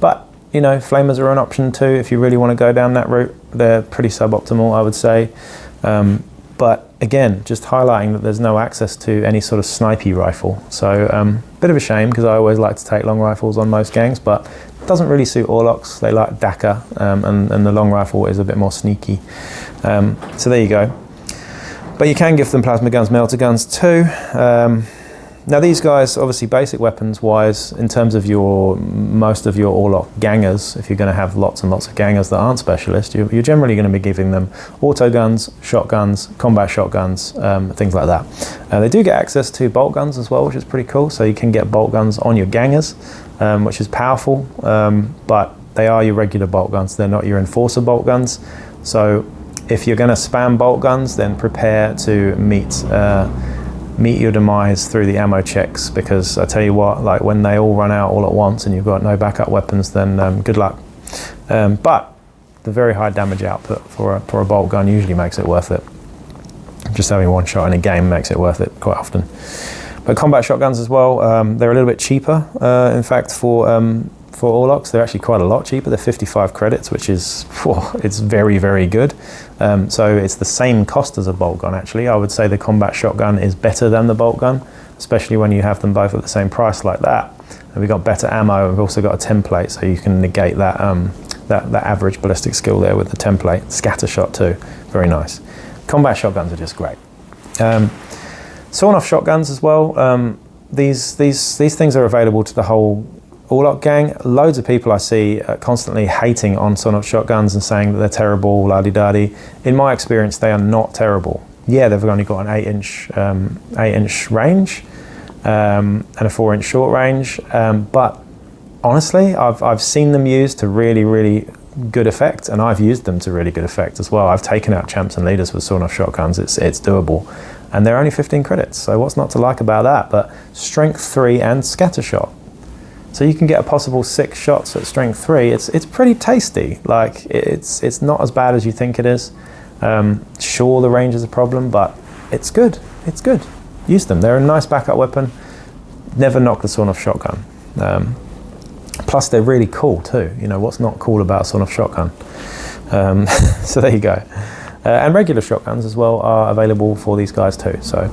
But flamers are an option too if you really want to go down that route. They're pretty suboptimal, I would say. But again, just highlighting that there's no access to any sort of snipey rifle. So bit of a shame, because I always like to take long rifles on most gangs, but it doesn't really suit Orlocks. They like Dakar, and the long rifle is a bit more sneaky. So there you go. But you can give them plasma guns, melter guns too. Now these guys, obviously basic weapons wise, in terms of most of your Orlock gangers, if you're going to have lots and lots of gangers that aren't specialists, you're generally going to be giving them auto guns, shotguns, combat shotguns, things like that. They do get access to bolt guns as well, which is pretty cool. So you can get bolt guns on your gangers, which is powerful, but they are your regular bolt guns. They're not your enforcer bolt guns. So if you're going to spam bolt guns, then prepare to meet your demise through the ammo checks, because I tell you what, like when they all run out all at once and you've got no backup weapons, then good luck. But the very high damage output for a bolt gun usually makes it worth it. Just having one shot in a game makes it worth it quite often. But combat shotguns as well, they're a little bit cheaper. In fact, for Orlocks, they're actually quite a lot cheaper. They're 55 credits, which is, it's very, very good. So it's the same cost as a bolt gun, actually. I would say the combat shotgun is better than the bolt gun, especially when you have them both at the same price like that. And we've got better ammo, and we've also got a template, so you can negate that, that average ballistic skill there with the template. Scatter shot too, very nice. Combat shotguns are just great. Sawn-off shotguns as well. These things are available to the whole Orlock gang. Loads of people I see constantly hating on sawn-off shotguns and saying that they're terrible, la-di-da-di. In my experience, they are not terrible. Yeah, they've only got an 8-inch range and a 4-inch short range, but honestly, I've seen them used to really, really good effect, and I've used them to really good effect as well. I've taken out champs and leaders with sawn-off shotguns. It's doable, and they're only 15 credits. So what's not to like about that? But strength 3 and scatter shot. So you can get a possible 6 shots at strength 3. It's pretty tasty. Like it's not as bad as you think it is. Sure, the range is a problem, but it's good. It's good. Use them. They're a nice backup weapon. Never knock the sawn-off shotgun. Plus, they're really cool too. You know, what's not cool about a sawn-off shotgun? So there you go. And regular shotguns as well are available for these guys too. So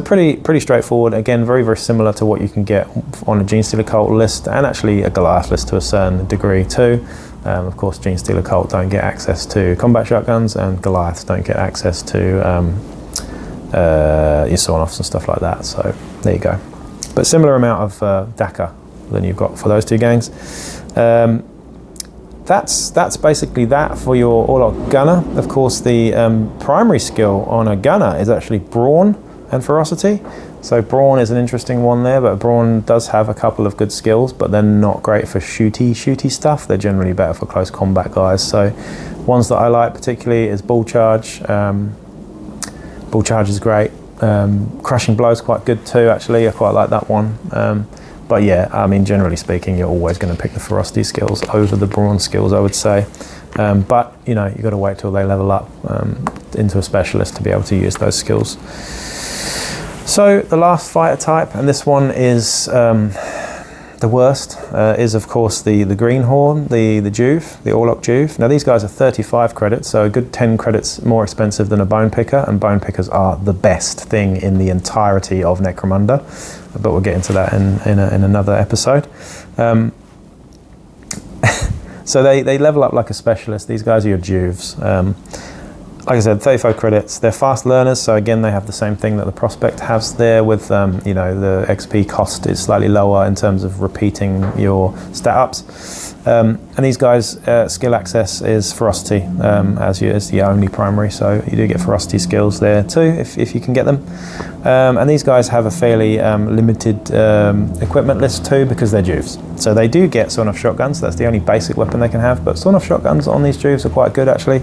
pretty straightforward. Again, very, very similar to what you can get on a Genestealer Cult list, and actually a Goliath list to a certain degree too. Of course, Genestealer Cult don't get access to combat shotguns, and Goliaths don't get access to your sawn-offs and stuff like that. So there you go. But similar amount of Dakar than you've got for those two gangs. That's basically that for your Orlock gunner. Of course, the primary skill on a gunner is actually brawn and ferocity. So brawn is an interesting one there, but brawn does have a couple of good skills, but they're not great for shooty stuff. They're generally better for close combat guys. So ones that I like particularly is bull charge. Bull charge is great. Crushing blow is quite good too, actually. I quite like that one. But yeah, I mean, generally speaking, you're always going to pick the ferocity skills over the brawn skills, I would say. But you know, you've got to wait till they level up into a specialist to be able to use those skills. So the last fighter type, and this one is the worst, is of course the greenhorn, the Juve, the Orlock Juve. Now these guys are 35 credits, so a good 10 credits more expensive than a bone picker, and bone pickers are the best thing in the entirety of Necromunda, but we'll get into that in another episode. So they level up like a specialist. These guys are your Juves. Like I said, 35 credits. They're fast learners, so again, they have the same thing that the Prospect has there with, you know, the XP cost is slightly lower in terms of repeating your stat ups. And these guys, skill access is ferocity as the only primary, so you do get ferocity skills there too, if you can get them. And these guys have a fairly limited equipment list too, because they're Juves. So they do get sawn-off shotguns. That's the only basic weapon they can have, but sawn-off shotguns on these Juves are quite good actually.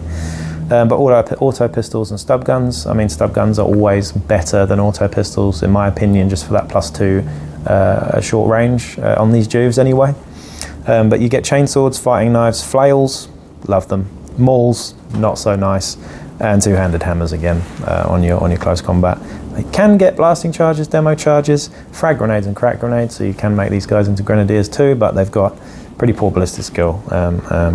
But auto pistols and stub guns, I mean, stub guns are always better than auto pistols, in my opinion, just for that +2 short range on these Juves anyway. But you get chainswords, fighting knives, flails, love them. Mauls, not so nice. And two-handed hammers again on your close combat. They can get blasting charges, demo charges, frag grenades and crack grenades, so you can make these guys into grenadiers too, but they've got pretty poor ballistic skill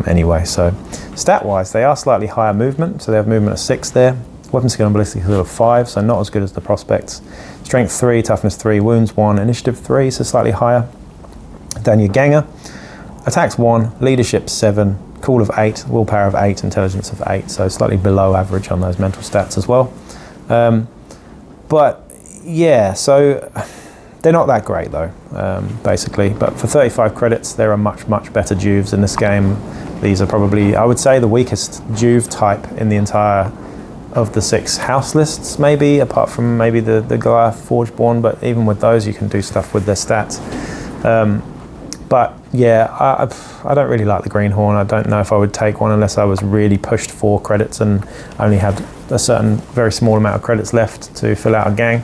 anyway. So stat-wise, they are slightly higher movement, so they have movement of 6 there. weapon skill and ballistic skill of 5, so not as good as the prospects. Strength 3, toughness 3, wounds 1, initiative 3, so slightly higher than your Ganger. Attacks 1, leadership 7, cool of 8, willpower of 8, intelligence of 8, so slightly below average on those mental stats as well. But yeah, so they're not that great though, basically. But for 35 credits, there are much, much better Juves in this game. These are probably, I would say, the weakest Juve type in the entire of the 6 house lists, maybe, apart from maybe the Goliath Forgeborn, but even with those, you can do stuff with their stats. But yeah, I don't really like the Greenhorn. I don't know if I would take one unless I was really pushed for credits and only had a certain very small amount of credits left to fill out a gang.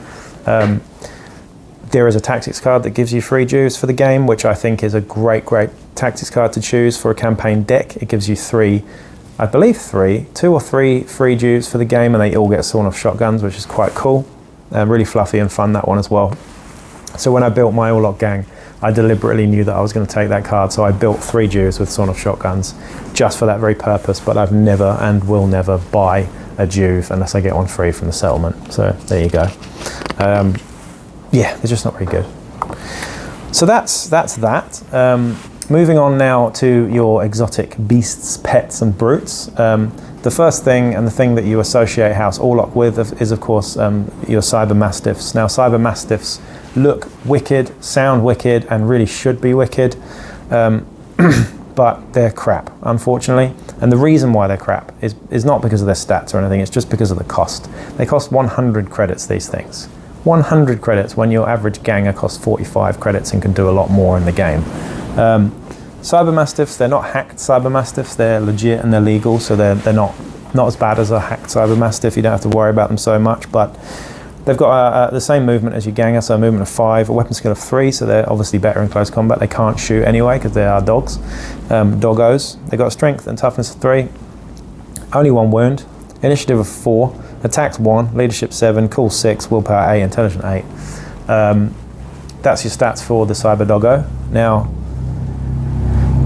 There is a tactics card that gives you 3 Juves for the game, which I think is a great tactics card to choose for a campaign deck. It gives you 3, I believe 2 or 3 free Juves for the game, and they all get sawn-off shotguns, which is quite cool. Really fluffy and fun, that one as well. So when I built my Orlock gang, I deliberately knew that I was going to take that card, so I built 3 Juves with sawn-off shotguns just for that very purpose, but I've never and will never buy a Juve unless I get one free from the settlement. So there you go. Yeah, they're just not very good. So that's that. Moving on now to your exotic beasts, pets and brutes. The first thing, and the thing that you associate House Orlock with, is of course your Cyber Mastiffs. Now Cyber Mastiffs look wicked, sound wicked, and really should be wicked, but they're crap, unfortunately. And the reason why they're crap is not because of their stats or anything, it's just because of the cost. They cost 100 credits, these things. 100 credits when your average Ganger costs 45 credits and can do a lot more in the game. Cyber Mastiffs, they're not hacked Cyber Mastiffs, they're legit and they're legal, so they're not as bad as a hacked Cyber Mastiff. You don't have to worry about them so much, but they've got the same movement as your Ganger, so a movement of 5, a weapon skill of 3, so they're obviously better in close combat. They can't shoot anyway because they are dogs, doggos. They've got a strength and toughness of 3, only 1 wound, initiative of 4, attacks 1, leadership 7, cool 6, willpower 8, intelligence 8. That's your stats for the Cyber Doggo. Now,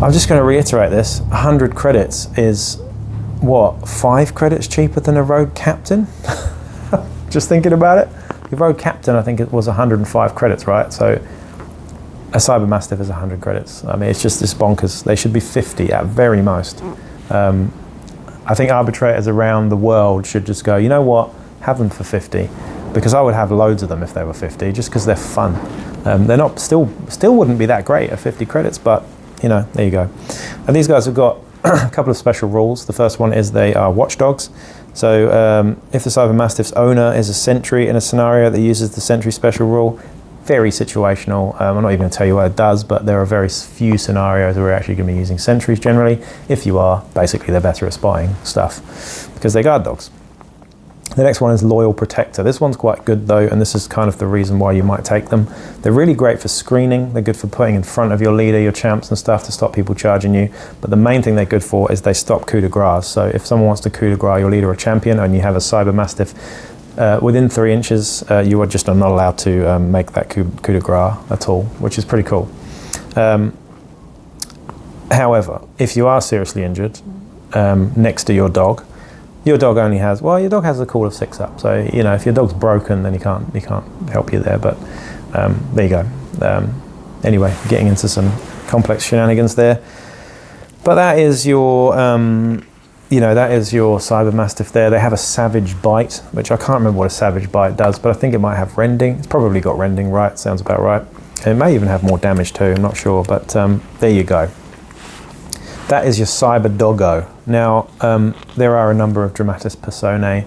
I'm just going to reiterate this. 100 credits is, what, 5 credits cheaper than a Rogue Captain? Just thinking about it. Your Rogue Captain, I think it was 105 credits, right? So a Cyber Mastiff is 100 credits. I mean, it's just this bonkers. They should be 50 at very most. I think arbitrators around the world should just go, you know what, have them for 50. Because I would have loads of them if they were 50, just because they're fun. They're not, still wouldn't be that great at 50 credits, but you know, there you go. And these guys have got a couple of special rules. The first one is they are watchdogs. So if the Cyber Mastiff's owner is a sentry in a scenario that uses the sentry special rule, very situational. I'm not even going to tell you what it does, but there are very few scenarios where we're actually going to be using sentries generally. If you are, basically they're better at spying stuff because they're guard dogs. The next one is Loyal Protector. This one's quite good though, and this is kind of the reason why you might take them. They're really great for screening. They're good for putting in front of your leader, your champs and stuff to stop people charging you. But the main thing they're good for is they stop coup de grace. So if someone wants to coup de grace your leader or champion and you have a Cyber Mastiff within 3 inches, you are just not allowed to make that coup de grace at all, which is pretty cool. However, if you are seriously injured next to your dog only has, well, your dog has a call of 6 up. So, you know, if your dog's broken, then he can't help you there. But there you go. Anyway, getting into some complex shenanigans there. But that is your, that is your Cyber Mastiff there. They have a Savage Bite, which I can't remember what a Savage Bite does, but I think it might have rending. It's probably got rending, right? Sounds about right. And it may even have more damage too, I'm not sure. But there you go. That is your Cyber Doggo. Now, there are a number of Dramatis Personae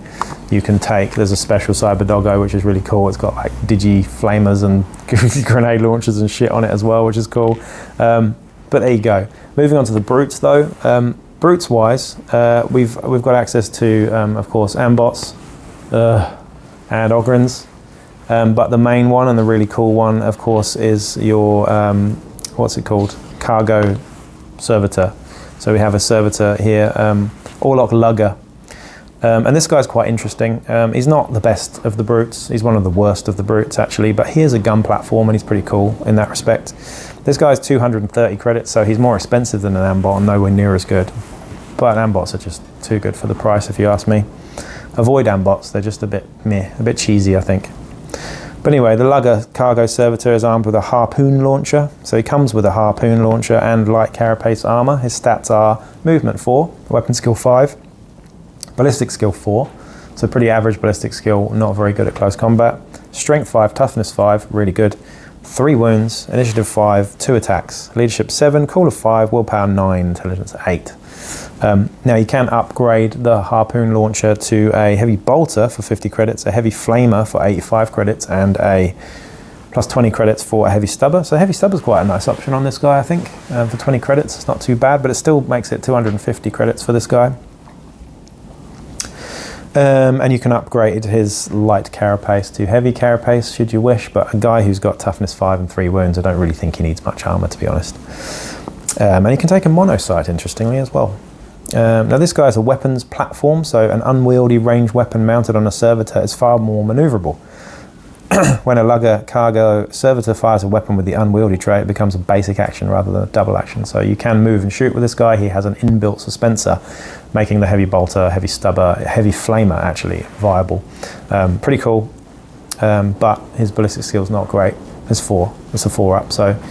you can take. There's a special Cyber Doggo, which is really cool. It's got like digi flamers and grenade launchers and shit on it as well, which is cool. But there you go. Moving on to the brutes though. Brutes wise, we've got access to, of course, Ambots and Ogryns. But the main one and the really cool one, of course, is your, what's it called? Cargo Servitor. So we have a servitor here, Orlock Lugger. And this guy's quite interesting. He's not the best of the brutes. He's one of the worst of the brutes, actually. But he is a gun platform, and he's pretty cool in that respect. This guy's 230 credits, so he's more expensive than an Ambot and nowhere near as good. But Ambots are just too good for the price, if you ask me. avoid ambots. They're just a bit meh, a bit cheesy, I think. But anyway, the Lugger cargo servitor is armed with a harpoon launcher. So he comes with a harpoon launcher and light carapace armor. His stats are movement 4, weapon skill 5, ballistic skill 4. So pretty average ballistic skill, not very good at close combat. Strength 5, toughness 5, really good. 3 wounds, initiative 5, 2 attacks, leadership 7, cool of 5, willpower 9, intelligence 8. Now you can upgrade the harpoon launcher to a heavy bolter for 50 credits, a heavy flamer for 85 credits, and a plus 20 credits for a heavy stubber. So heavy stubber is quite a nice option on this guy, I think. For 20 credits, it's not too bad, but it still makes it 250 credits for this guy. And you can upgrade his light carapace to heavy carapace should you wish, but a guy who's got toughness 5 and 3 wounds, I don't really think he needs much armor, to be honest. And he can take a mono-sight, interestingly, as well. Now this guy is a weapons platform, so an unwieldy ranged weapon mounted on a servitor is far more maneuverable. When a Lugger cargo servitor fires a weapon with the unwieldy trait, it becomes a basic action rather than a double action. So you can move and shoot with this guy. He has an inbuilt dispenser, making the heavy bolter, heavy stubber, heavy flamer actually viable. Pretty cool, but his ballistic skill is not great. It's 4. It's a 4 up, so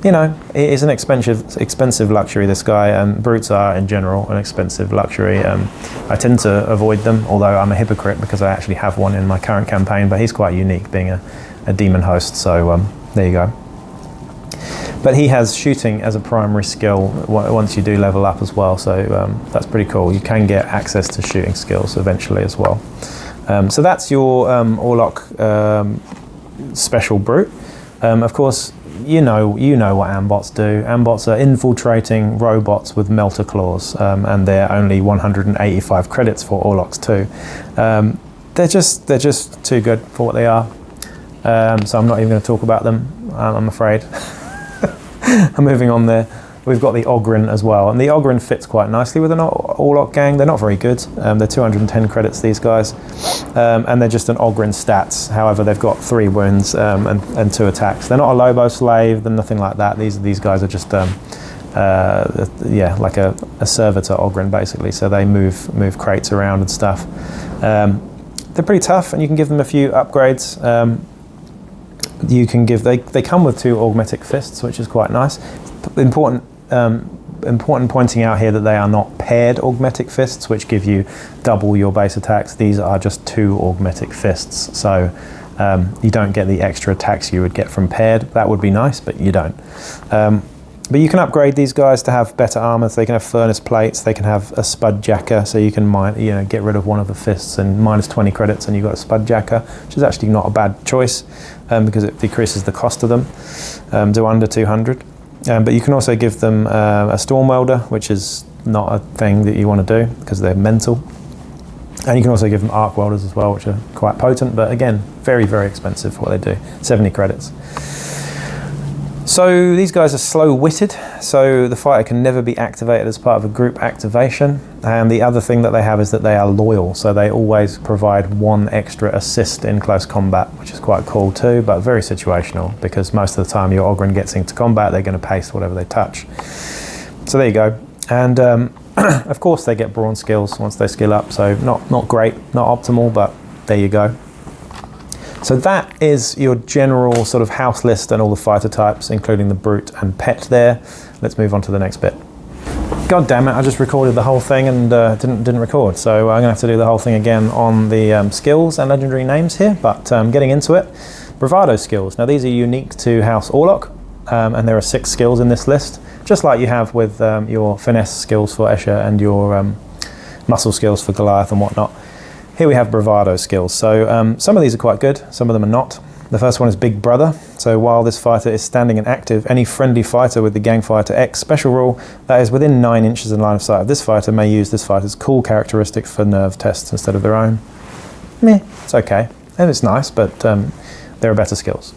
you know, it is an expensive luxury, this guy, and brutes are, in general, an expensive luxury. I tend to avoid them, although I'm a hypocrite because I actually have one in my current campaign, but he's quite unique, being a demon host, so there you go. But he has shooting as a primary skill once you do level up as well, so that's pretty cool. You can get access to shooting skills eventually as well. So that's your Orlock special brute. Of course, you know what ambots do. Ambots are infiltrating robots with melter claws, and they're only 185 credits for Orlocks too. They're just too good for what they are. So I'm not even going to talk about them, I'm afraid. I'm moving on there. We've got the Ogryn as well, and the Ogryn fits quite nicely with an Orlock gang. They're not very good. They're 210 credits, these guys, and they're just an Ogryn stats. However, they've got 3 wounds and 2 attacks. They're not a Lobo slave, they're nothing like that. These guys are just yeah, like a servitor Ogryn basically. So they move crates around and stuff. They're pretty tough, and you can give them a few upgrades. You can give they come with 2 augmetic fists, which is quite nice. Important pointing out here that they are not paired augmetic fists, which give you double your base attacks. These are just 2 augmetic fists, so you don't get the extra attacks you would get from paired. That would be nice, but you don't. But you can upgrade these guys to have better armor. So they can have furnace plates, they can have a spud jacker, so you can get rid of one of the fists and minus 20 credits and you've got a spud jacker, which is actually not a bad choice because it decreases the cost of them to under 200. But you can also give them a storm welder, which is not a thing that you want to do because they're mental. And you can also give them arc welders as well, which are quite potent, but again, very, very expensive for what they do, 70 credits. So these guys are slow-witted, so the fighter can never be activated as part of a group activation. And the other thing that they have is that they are loyal, so they always provide 1 extra assist in close combat, which is quite cool too, but very situational, because most of the time your Ogryn gets into combat, they're going to paste whatever they touch. So there you go. And of course they get brawn skills once they skill up, so not great, not optimal, but there you go. So that is your general sort of house list and all the fighter types, including the brute and pet there. Let's move on to the next bit. God damn it, I just recorded the whole thing and didn't record, so I'm going to have to do the whole thing again on the skills and legendary names here, but getting into it. Bravado skills. Now these are unique to House Orlock, and there are 6 skills in this list, just like you have with your finesse skills for Escher and your muscle skills for Goliath and whatnot. Here we have bravado skills. So some of these are quite good, some of them are not. The first one is Big Brother. So while this fighter is standing and active, any friendly fighter with the Gang Fighter X special rule that is within 9 inches in line of sight of this fighter may use this fighter's cool characteristic for nerve tests instead of their own. Meh, it's okay. And it's nice, but there are better skills.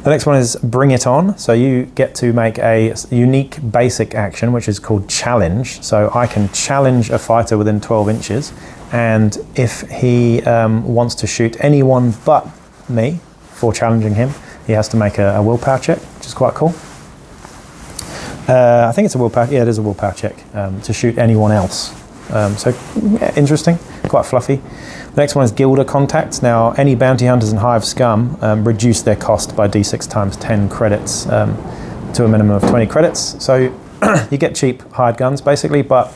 The next one is Bring It On. So you get to make a unique basic action, which is called Challenge. So I can challenge a fighter within 12 inches. And if he wants to shoot anyone but me for challenging him, he has to make a willpower check, which is quite cool. I think it's a willpower, yeah, it is a willpower check, to shoot anyone else. So yeah, interesting, quite fluffy. The next one is Gilder Contacts. Now, any bounty hunters and Hive scum reduce their cost by D6 times 10 credits to a minimum of 20 credits. So you get cheap hired guns basically, but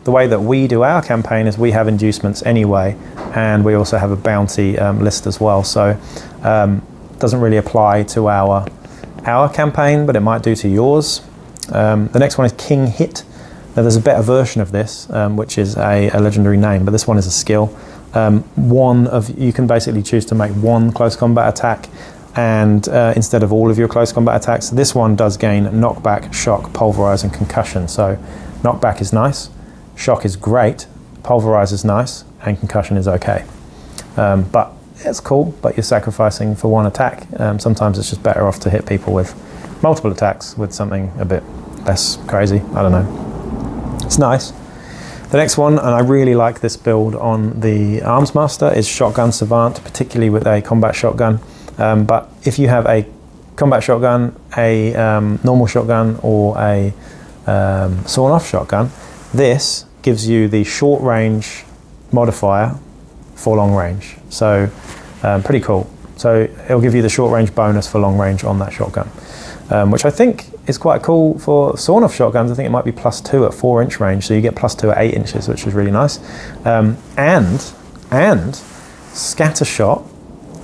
the way that we do our campaign is we have inducements anyway, and we also have a bounty list as well. So doesn't really apply to our campaign, but it might do to yours. The next one is King Hit. Now there's a better version of this, which is a legendary name, but this one is a skill. You can basically choose to make one close combat attack, and instead of all of your close combat attacks. This one does gain knockback, shock, pulverize, and concussion. So knockback is nice, shock is great, pulverize is nice, and concussion is okay. But it's cool, but you're sacrificing for one attack. Sometimes it's just better off to hit people with multiple attacks with something a bit less crazy. I don't know. It's nice. The next one, and I really like this build on the Arms Master, is Shotgun Savant, particularly with a combat shotgun. But if you have a combat shotgun, a normal shotgun, or a sawn-off shotgun, this gives you the short range modifier for long range. So pretty cool. So it'll give you the short range bonus for long range on that shotgun, which I think is quite cool for sawn-off shotguns. I think it might be +2 at 4-inch range, so you get +2 at 8 inches, which is really nice. And scatter shot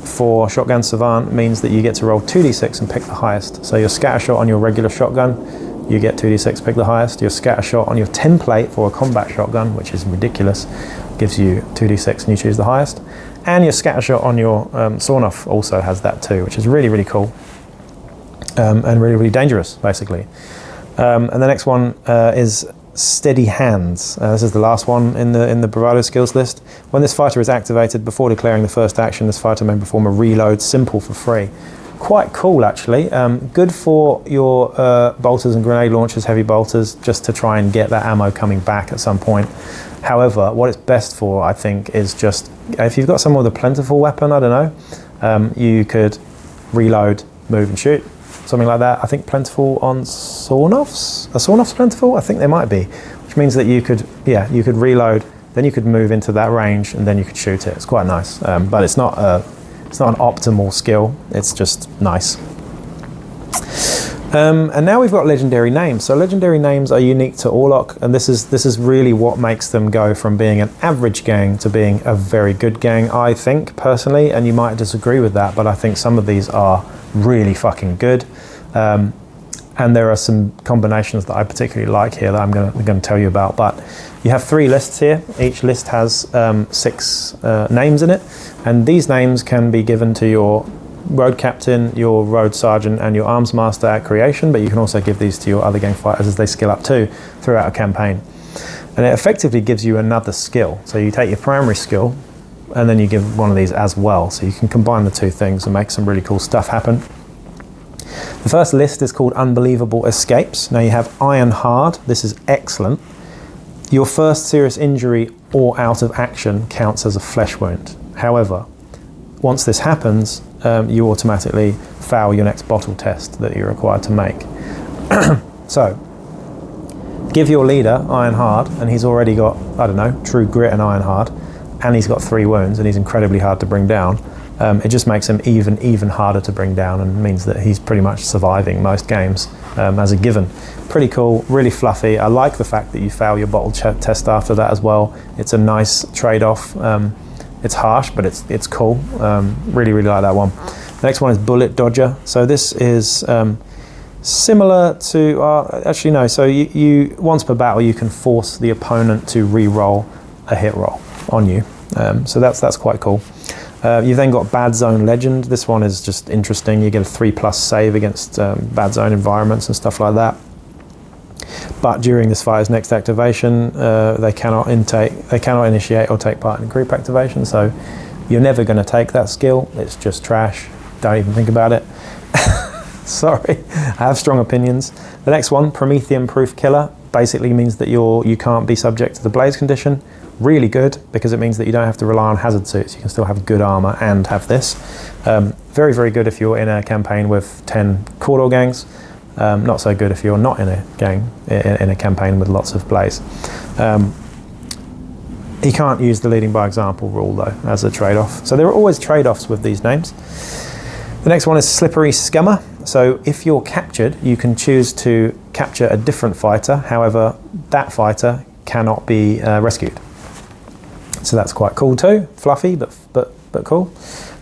for Shotgun Savant means that you get to roll 2d6 and pick the highest. So your scatter shot on your regular shotgun, you get 2d6, pick the highest. Your scatter shot on your template for a combat shotgun, which is ridiculous, gives you 2d6 and you choose the highest. And your scatter shot on your sawn-off also has that too, which is really, really cool. And really, really dangerous, basically. And the next one is Steady Hands. This is the last one in the Bravado skills list. When this fighter is activated, before declaring the first action, this fighter may perform a reload simple for free. Quite cool, actually. Good for your bolters and grenade launchers, heavy bolters, just to try and get that ammo coming back at some point. However, what it's best for, I think, is just, if you've got someone with a plentiful weapon, I don't know, you could reload, move and shoot. Something like that. I think plentiful on sawn-offs. Are sawn-offs plentiful? I think they might be, which means that you could reload, then you could move into that range, and then you could shoot it. It's quite nice, but it's not an optimal skill. It's just nice. And now we've got legendary names. So legendary names are unique to Orlock, and this is really what makes them go from being an average gang to being a very good gang, I think, personally. And you might disagree with that, but I think some of these are really fucking good. And there are some combinations that I particularly like here that I'm going to tell you about. But you have 3 lists here. Each list has 6 names in it, and these names can be given to your road captain, your road sergeant, and your arms master at creation, but you can also give these to your other gang fighters as they skill up too throughout a campaign. And it effectively gives you another skill. So you take your primary skill and then you give one of these as well. So you can combine the 2 things and make some really cool stuff happen. The first list is called Unbelievable Escapes. Now you have Iron Hard. This is excellent. Your first serious injury or out of action counts as a flesh wound. However, once this happens, you automatically fail your next bottle test that you're required to make. So, give your leader Iron Hard, and he's already got, I don't know, True Grit and Iron Hard, and he's got 3 wounds, and he's incredibly hard to bring down. It just makes him even harder to bring down, and means that he's pretty much surviving most games as a given. Pretty cool, really fluffy. I like the fact that you fail your bottle test after that as well. It's a nice trade-off. It's harsh, but it's cool. Really like that one. The next one is Bullet Dodger. So this is similar to, actually no, so you once per battle you can force the opponent to re-roll a hit roll on you. So that's quite cool. You've then got Bad Zone Legend. This one is just interesting. You get a 3+ save against bad zone environments and stuff like that. But during this fighter's next activation, they cannot initiate or take part in group activation, so you're never going to take that skill. It's just trash. Don't even think about it. Sorry, I have strong opinions. The next one, Promethean Proof Killer, basically means that you can't be subject to the blaze condition. Really good, because it means that you don't have to rely on hazard suits. You can still have good armor and have this. Very good if you're in a campaign with 10 Cawdor gangs. Not so good if you're not in a gang, in a campaign with lots of blaze. He can't use the leading by example rule though as a trade-off. So there are always trade-offs with these names. The next one is Slippery Scummer. So if you're captured, you can choose to capture a different fighter. However, that fighter cannot be rescued. So that's quite cool too. Fluffy, but cool.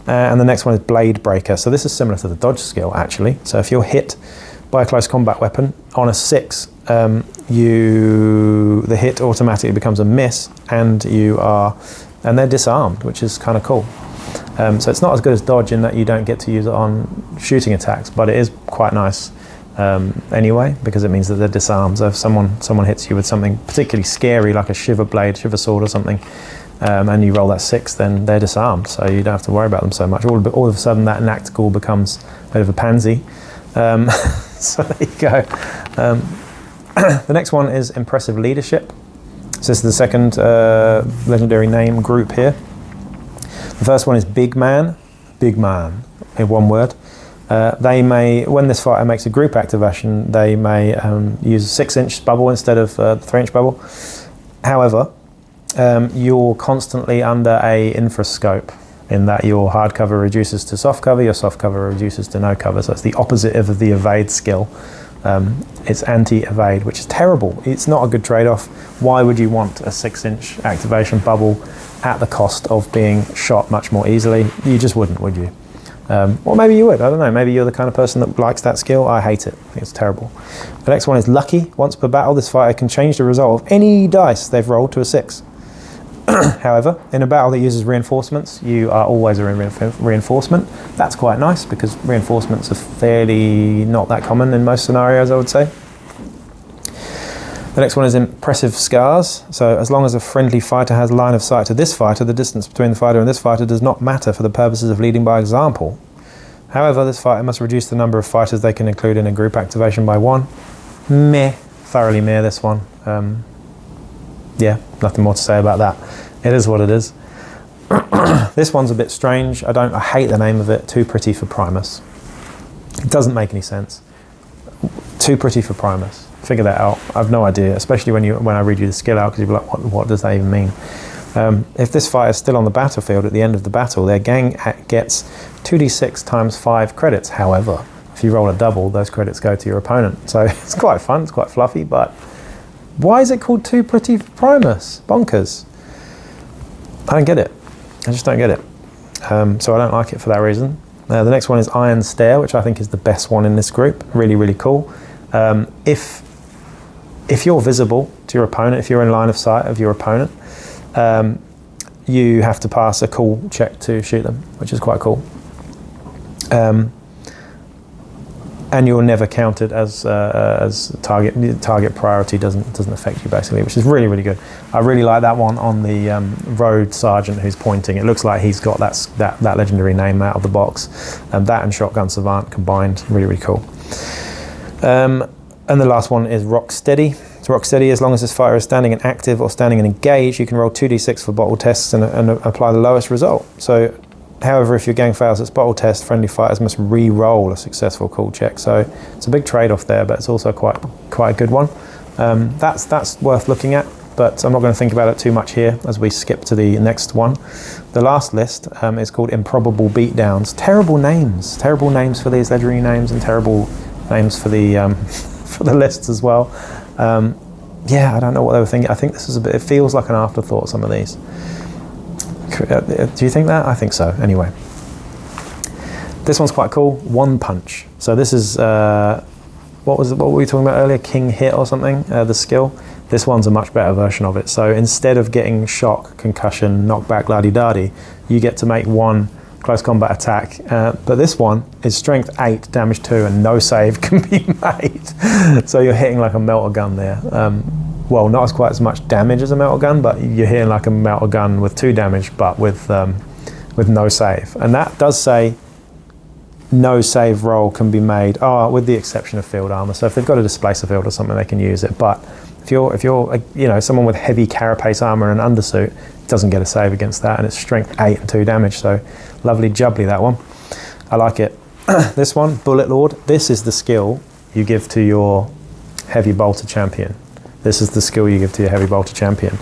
And the next one is Blade Breaker. So this is similar to the dodge skill actually. So if you're hit by a close combat weapon on a 6, the hit automatically becomes a miss, and they're disarmed, which is kind of cool. So it's not as good as dodge in that you don't get to use it on shooting attacks, but it is quite nice anyway, because it means that they're disarmed. So if someone hits you with something particularly scary like a shiver blade, shiver sword or something, and you roll that 6, then they're disarmed, so you don't have to worry about them so much. All of a sudden that Nactical becomes a bit of a pansy. So there you go. The next one is Impressive Leadership. So this is the second legendary name group here. The first one is Big Man in one word. They may, when this fighter makes a group activation, they may use a 6-inch bubble instead of the 3-inch bubble. However, you're constantly under a infrascope, in that your hard cover reduces to soft cover, your soft cover reduces to no cover. So it's the opposite of the evade skill. It's anti-evade, which is terrible. It's not a good trade-off. Why would you want a 6-inch activation bubble at the cost of being shot much more easily? You just wouldn't, would you? Or maybe you would, I don't know. Maybe you're the kind of person that likes that skill. I hate it. I think it's terrible. The next one is Lucky. Once per battle, this fighter can change the result of any dice they've rolled to a 6. However, in a battle that uses reinforcements, you are always a reinforcement. That's quite nice, because reinforcements are fairly not that common in most scenarios, I would say. The next one is Impressive Scars. So as long as a friendly fighter has line of sight to this fighter, the distance between the fighter and this fighter does not matter for the purposes of leading by example. However, this fighter must reduce the number of fighters they can include in a group activation by 1. Meh. Thoroughly meh, this one. Yeah, nothing more to say about that. It is what it is. This one's a bit strange. I hate the name of it. Too Pretty for Primus. It doesn't make any sense. Too Pretty for Primus. Figure that out. I've no idea, especially when I read you the skill out, because you'll be like, what does that even mean? If this fighter is still on the battlefield at the end of the battle, their gang gets 2d6 times 5 credits. However, if you roll a double, those credits go to your opponent. So it's quite fun, it's quite fluffy, but why is it called Too Pretty for Primus? Bonkers. I don't get it. I just don't get it. So I don't like it for that reason. The next one is Iron Stare, which I think is the best one in this group. Really, really cool. If you're visible to your opponent, if you're in line of sight of your opponent, you have to pass a cool check to shoot them, which is quite cool. And you're never counted as target priority doesn't affect you, basically, which is really, really good. I really like that one on the road sergeant who's pointing. It looks like he's got that legendary name out of the box, and that and Shotgun Savant combined, really, really cool. And the last one is Rock Steady. So Rock Steady, as long as this fighter is standing in active or standing in engage, you can roll 2d6 for bottle tests and apply the lowest result. So, however, if your gang fails its bottle test, friendly fighters must re-roll a successful cool check. So it's a big trade-off there, but it's also quite a good one. That's worth looking at, but I'm not going to think about it too much here as we skip to the next one. The last list is called Improbable Beatdowns. Terrible names for these legendary names, and terrible names for the for the lists as well. Yeah, I don't know what they were thinking. I think this is it feels like an afterthought, some of these. Do you think that? I think so, anyway. This one's quite cool, One Punch. So this is, what were we talking about earlier? King Hit or something, the skill. This one's a much better version of it. So instead of getting shock, concussion, knockback, la-di-da-di, you get to make one close combat attack. But this one is strength 8, damage 2, and no save can be made. So you're hitting like a melter gun there. Well, not quite as much damage as a melter gun, but you're hitting like a melter gun with 2 damage, but with no save. And that does say no save roll can be made, with the exception of field armor. So if they've got a displacer field or something, they can use it. But if you're someone with heavy carapace armor and an undersuit, it doesn't get a save against that, and it's strength 8 and 2 damage. So lovely jubbly, that one. I like it. This one, Bullet Lord. This is the skill you give to your heavy bolter champion. This is the skill you give to your heavy bolter champion.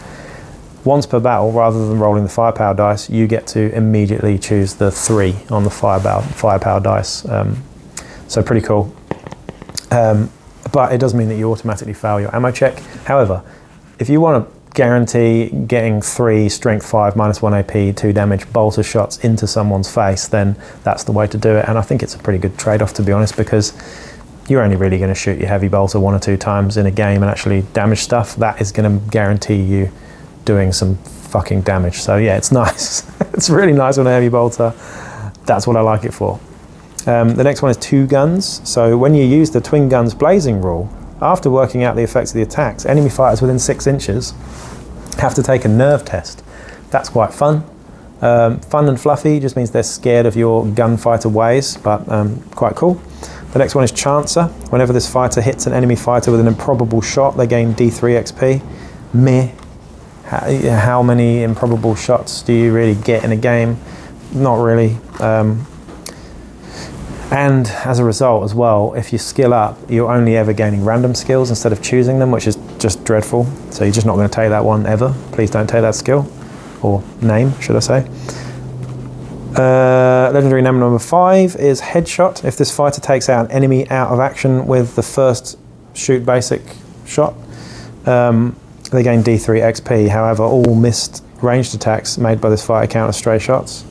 once per battle, rather than rolling the firepower dice, you get to immediately choose the 3 on the firepower dice. So pretty cool. But it does mean that you automatically fail your ammo check. However, if you want to guarantee getting 3 strength 5 -1 AP 2 damage bolter shots into someone's face, then that's the way to do it. And I think it's a pretty good trade-off, to be honest, because you're only really going to shoot your heavy bolter 1 or 2 times in a game and actually damage stuff. That is going to guarantee you doing some fucking damage. So yeah, it's nice. It's really nice on a heavy bolter. That's what I like it for. The next one is 2 guns. So when you use the twin guns blazing rule, after working out the effects of the attacks, enemy fighters within 6 inches have to take a nerve test. That's quite fun. Fun and fluffy just means they're scared of your gunfighter ways, but quite cool. The next one is Chancer. Whenever this fighter hits an enemy fighter with an improbable shot, they gain D3 XP. Meh. How many improbable shots do you really get in a game? Not really. And as a result as well, if you skill up, you're only ever gaining random skills instead of choosing them, which is just dreadful. So you're just not going to take that one ever. Please don't take that skill, or name, should I say. Legendary name number 5 is Headshot. If this fighter takes out an enemy out of action with the first shoot basic shot, they gain D3 XP. However, all missed ranged attacks made by this fighter count as stray shots.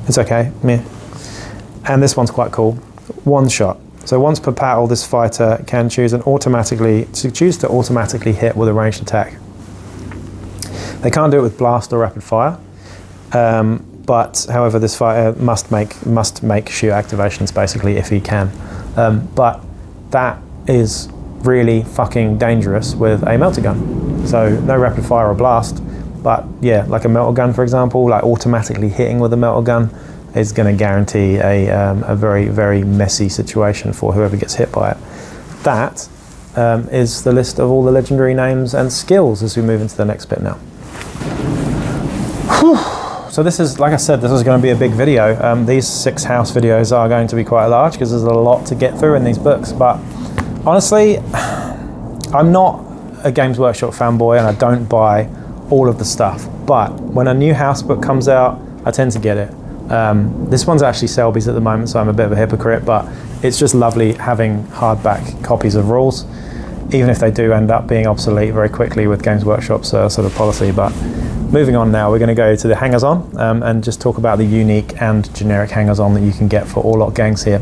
It's okay, meh. And this one's quite cool. 1 shot. So once per battle, this fighter can choose to automatically hit with a ranged attack. They can't do it with blast or rapid fire. But however, this fighter must make shoot activations basically if he can. But that is really fucking dangerous with a melter gun. So no rapid fire or blast, but yeah, like a melter gun, for example, like automatically hitting with a melter gun is going to guarantee a very, very messy situation for whoever gets hit by it. That is the list of all the legendary names and skills as we move into the next bit now. Whew. So this is, like I said, this is going to be a big video. These 6 house videos are going to be quite large because there's a lot to get through in these books. But honestly, I'm not a Games Workshop fanboy and I don't buy all of the stuff. But when a new house book comes out, I tend to get it. This one's actually Selby's at the moment, so I'm a bit of a hypocrite, but it's just lovely having hardback copies of rules, even if they do end up being obsolete very quickly with Games Workshop's sort of policy. But moving on now, we're going to go to the hangers-on and just talk about the unique and generic hangers-on that you can get for Orlock gangs here.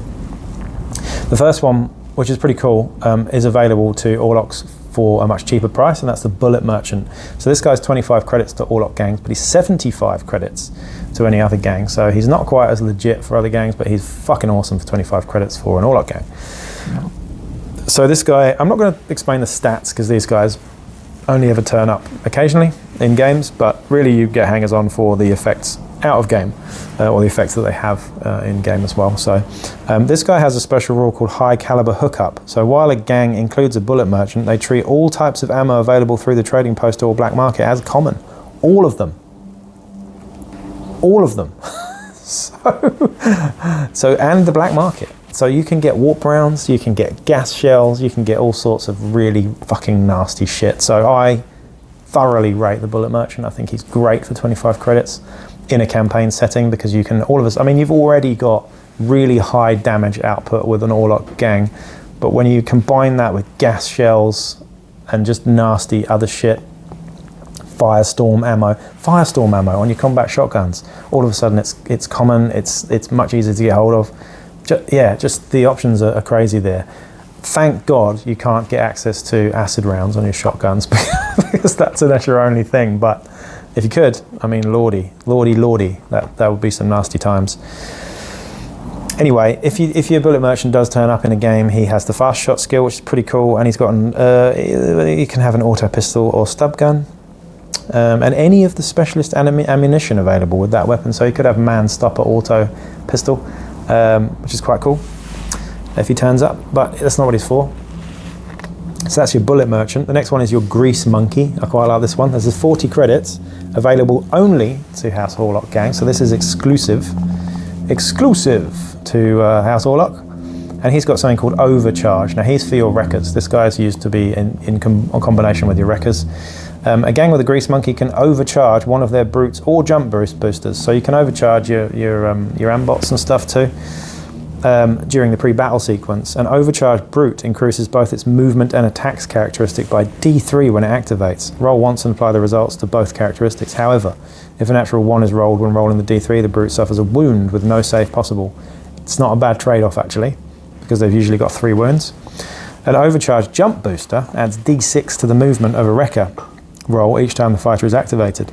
The first one, which is pretty cool, is available to Orlocks for a much cheaper price, and that's the Bullet Merchant. So this guy's 25 credits to Orlock gangs, but he's 75 credits to any other gang. So he's not quite as legit for other gangs, but he's fucking awesome for 25 credits for an Orlock gang. So this guy, I'm not going to explain the stats because these guys only ever turn up occasionally in games, but really you get hangers on for the effects out of game, or the effects that they have in game as well. So this guy has a special rule called High Caliber Hookup. So while a gang includes a Bullet Merchant, they treat all types of ammo available through the trading post or black market as common. All of them. All of them. So and the black market. So you can get warp rounds, you can get gas shells, you can get all sorts of really fucking nasty shit. So I thoroughly rate the Bullet Merchant. I think he's great for 25 credits in a campaign setting because you can, you've already got really high damage output with an Orlock gang, but when you combine that with gas shells and just nasty other shit, firestorm ammo on your combat shotguns, all of a sudden it's common, it's much easier to get hold of. Just the options are crazy there. Thank God you can't get access to acid rounds on your shotguns because that's an extra only thing, but if you could, I mean, lordy, that would be some nasty times. Anyway, if your Bullet Merchant does turn up in a game, he has the fast shot skill, which is pretty cool, and he's got he can have an auto pistol or stub gun, and any of the specialist ammunition available with that weapon. So he could have man stopper auto pistol, which is quite cool if he turns up, but that's not what he's for. So that's your Bullet Merchant. The next one is your Grease Monkey. I quite like this one. There's 40 credits available only to House Orlock gang. So this is exclusive to House Orlock. And he's got something called Overcharge. Now he's for your wreckers. This guy's used to be in combination with your wreckers. A gang with a Grease Monkey can overcharge one of their brutes or jump boosters, so you can overcharge your ambots and stuff too during the pre-battle sequence. An overcharged brute increases both its movement and attacks characteristic by D3 when it activates. Roll once and apply the results to both characteristics. However, if a natural 1 is rolled when rolling the D3, the brute suffers a wound with no save possible. It's not a bad trade-off actually, because they've usually got 3 wounds. An overcharged jump booster adds D6 to the movement of a wrecker roll each time the fighter is activated.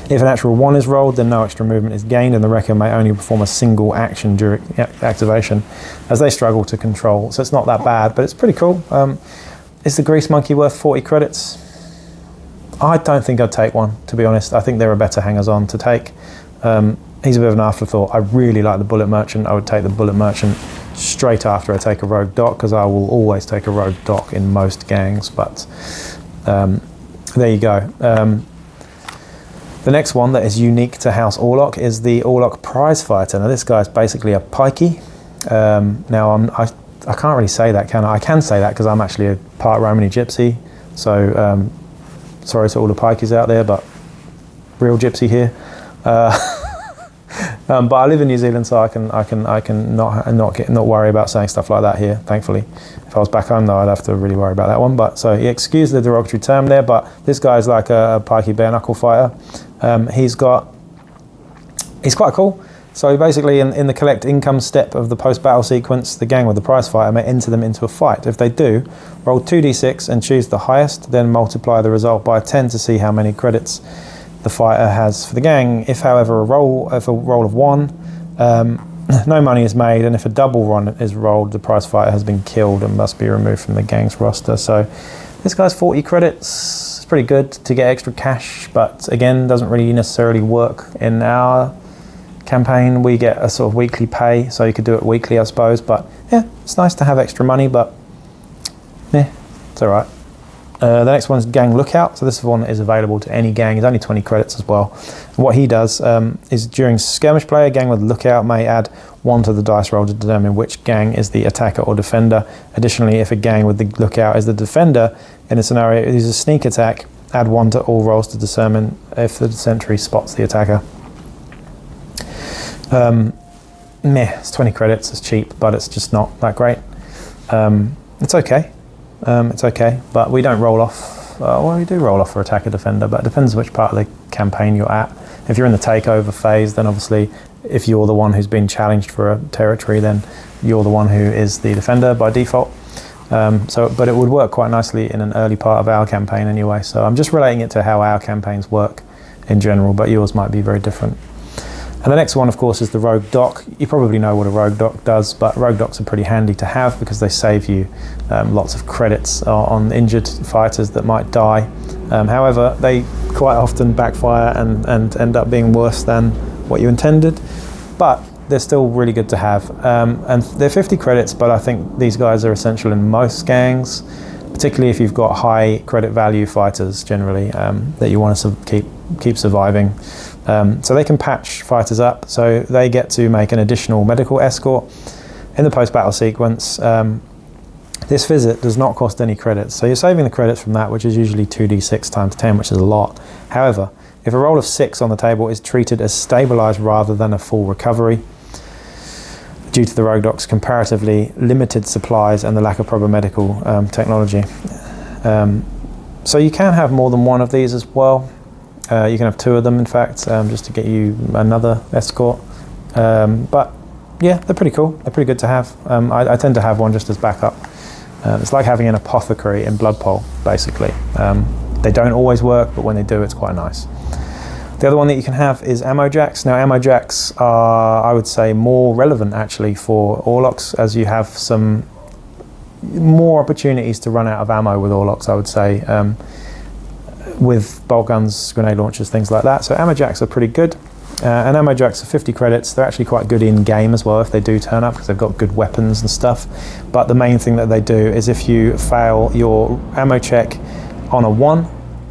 If a natural 1 is rolled, then no extra movement is gained, and the wrecker may only perform a single action during activation as they struggle to control. So it's not that bad, but it's pretty cool. Is the Grease Monkey worth 40 credits? I don't think I'd take one, to be honest. I think there are better hangers-on to take. He's a bit of an afterthought. I really like the Bullet Merchant. I would take the Bullet Merchant straight after I take a Rogue Doc, because I will always take a Rogue Doc in most gangs, but there you go. The next one that is unique to House Orlock is the Orlock Prize Fighter. Now this guy's basically a pikey. Now I can't really say that, can I? I can say that because I'm actually a part Romany Gypsy. So sorry to all the pikeys out there, but real Gypsy here. But I live in New Zealand, so I can not worry about saying stuff like that here, thankfully. If I was back home though, I'd have to really worry about that one. But so excuse the derogatory term there, but this guy's like a pikey bare knuckle fighter. He's quite cool. So basically in the collect income step of the post-battle sequence, the gang with the prize fighter may enter them into a fight. If they do, roll 2d6 and choose the highest, then multiply the result by 10 to see how many credits the fighter has for the gang. If however a roll of 1, no money is made, and if a double run is rolled, the prize fighter has been killed and must be removed from the gang's roster. So this guy's 40 credits. It's pretty good to get extra cash, but again, doesn't really necessarily work in our campaign. We get a sort of weekly pay, so you could do it weekly, I suppose. But yeah, it's nice to have extra money, but yeah, it's all right. The next one's Gang Lookout. So this one is available to any gang. It's only 20 credits as well. And what he does is during skirmish play, a gang with Lookout may add 1 to the dice roll to determine which gang is the attacker or defender. Additionally, if a gang with the Lookout is the defender in a scenario it uses a sneak attack, add 1 to all rolls to determine if the sentry spots the attacker. It's 20 credits. It's cheap, but it's just not that great. It's okay. It's okay, but we don't roll off. Well, we do roll off for attacker defender, but it depends which part of the campaign you're at. If you're in the takeover phase, then obviously if you're the one who's been challenged for a territory, then you're the one who is the defender by default. But it would work quite nicely in an early part of our campaign anyway. So I'm just relating it to how our campaigns work in general, but yours might be very different. And the next one, of course, is the Rogue Doc. You probably know what a Rogue Doc does, but Rogue Docs are pretty handy to have because they save you lots of credits on injured fighters that might die. However, they quite often backfire and end up being worse than what you intended, but they're still really good to have. And they're 50 credits, but I think these guys are essential in most gangs, particularly if you've got high credit value fighters generally that you want to keep surviving. So they can patch fighters up, so they get to make an additional medical escort in the post-battle sequence. This visit does not cost any credits, so you're saving the credits from that, which is usually 2d6 times 10, which is a lot. However, if a roll of 6 on the table is treated as stabilized rather than a full recovery, due to the Rogue Doc's comparatively limited supplies and the lack of proper medical technology. So you can have more than one of these as well. You can have 2 of them, in fact, just to get you another escort. But yeah, they're pretty cool. They're pretty good to have. I tend to have one just as backup. It's like having an apothecary in Bloodpole, basically. They don't always work, but when they do, it's quite nice. The other one that you can have is ammo jacks. Now, ammo jacks are, I would say, more relevant actually for Orlocks, as you have some more opportunities to run out of ammo with Orlocks, I would say. With bolt guns, grenade launchers, things like that. So ammo jacks are pretty good. And ammo jacks are 50 credits. They're actually quite good in game as well if they do turn up, because they've got good weapons and stuff. But the main thing that they do is if you fail your ammo check on a 1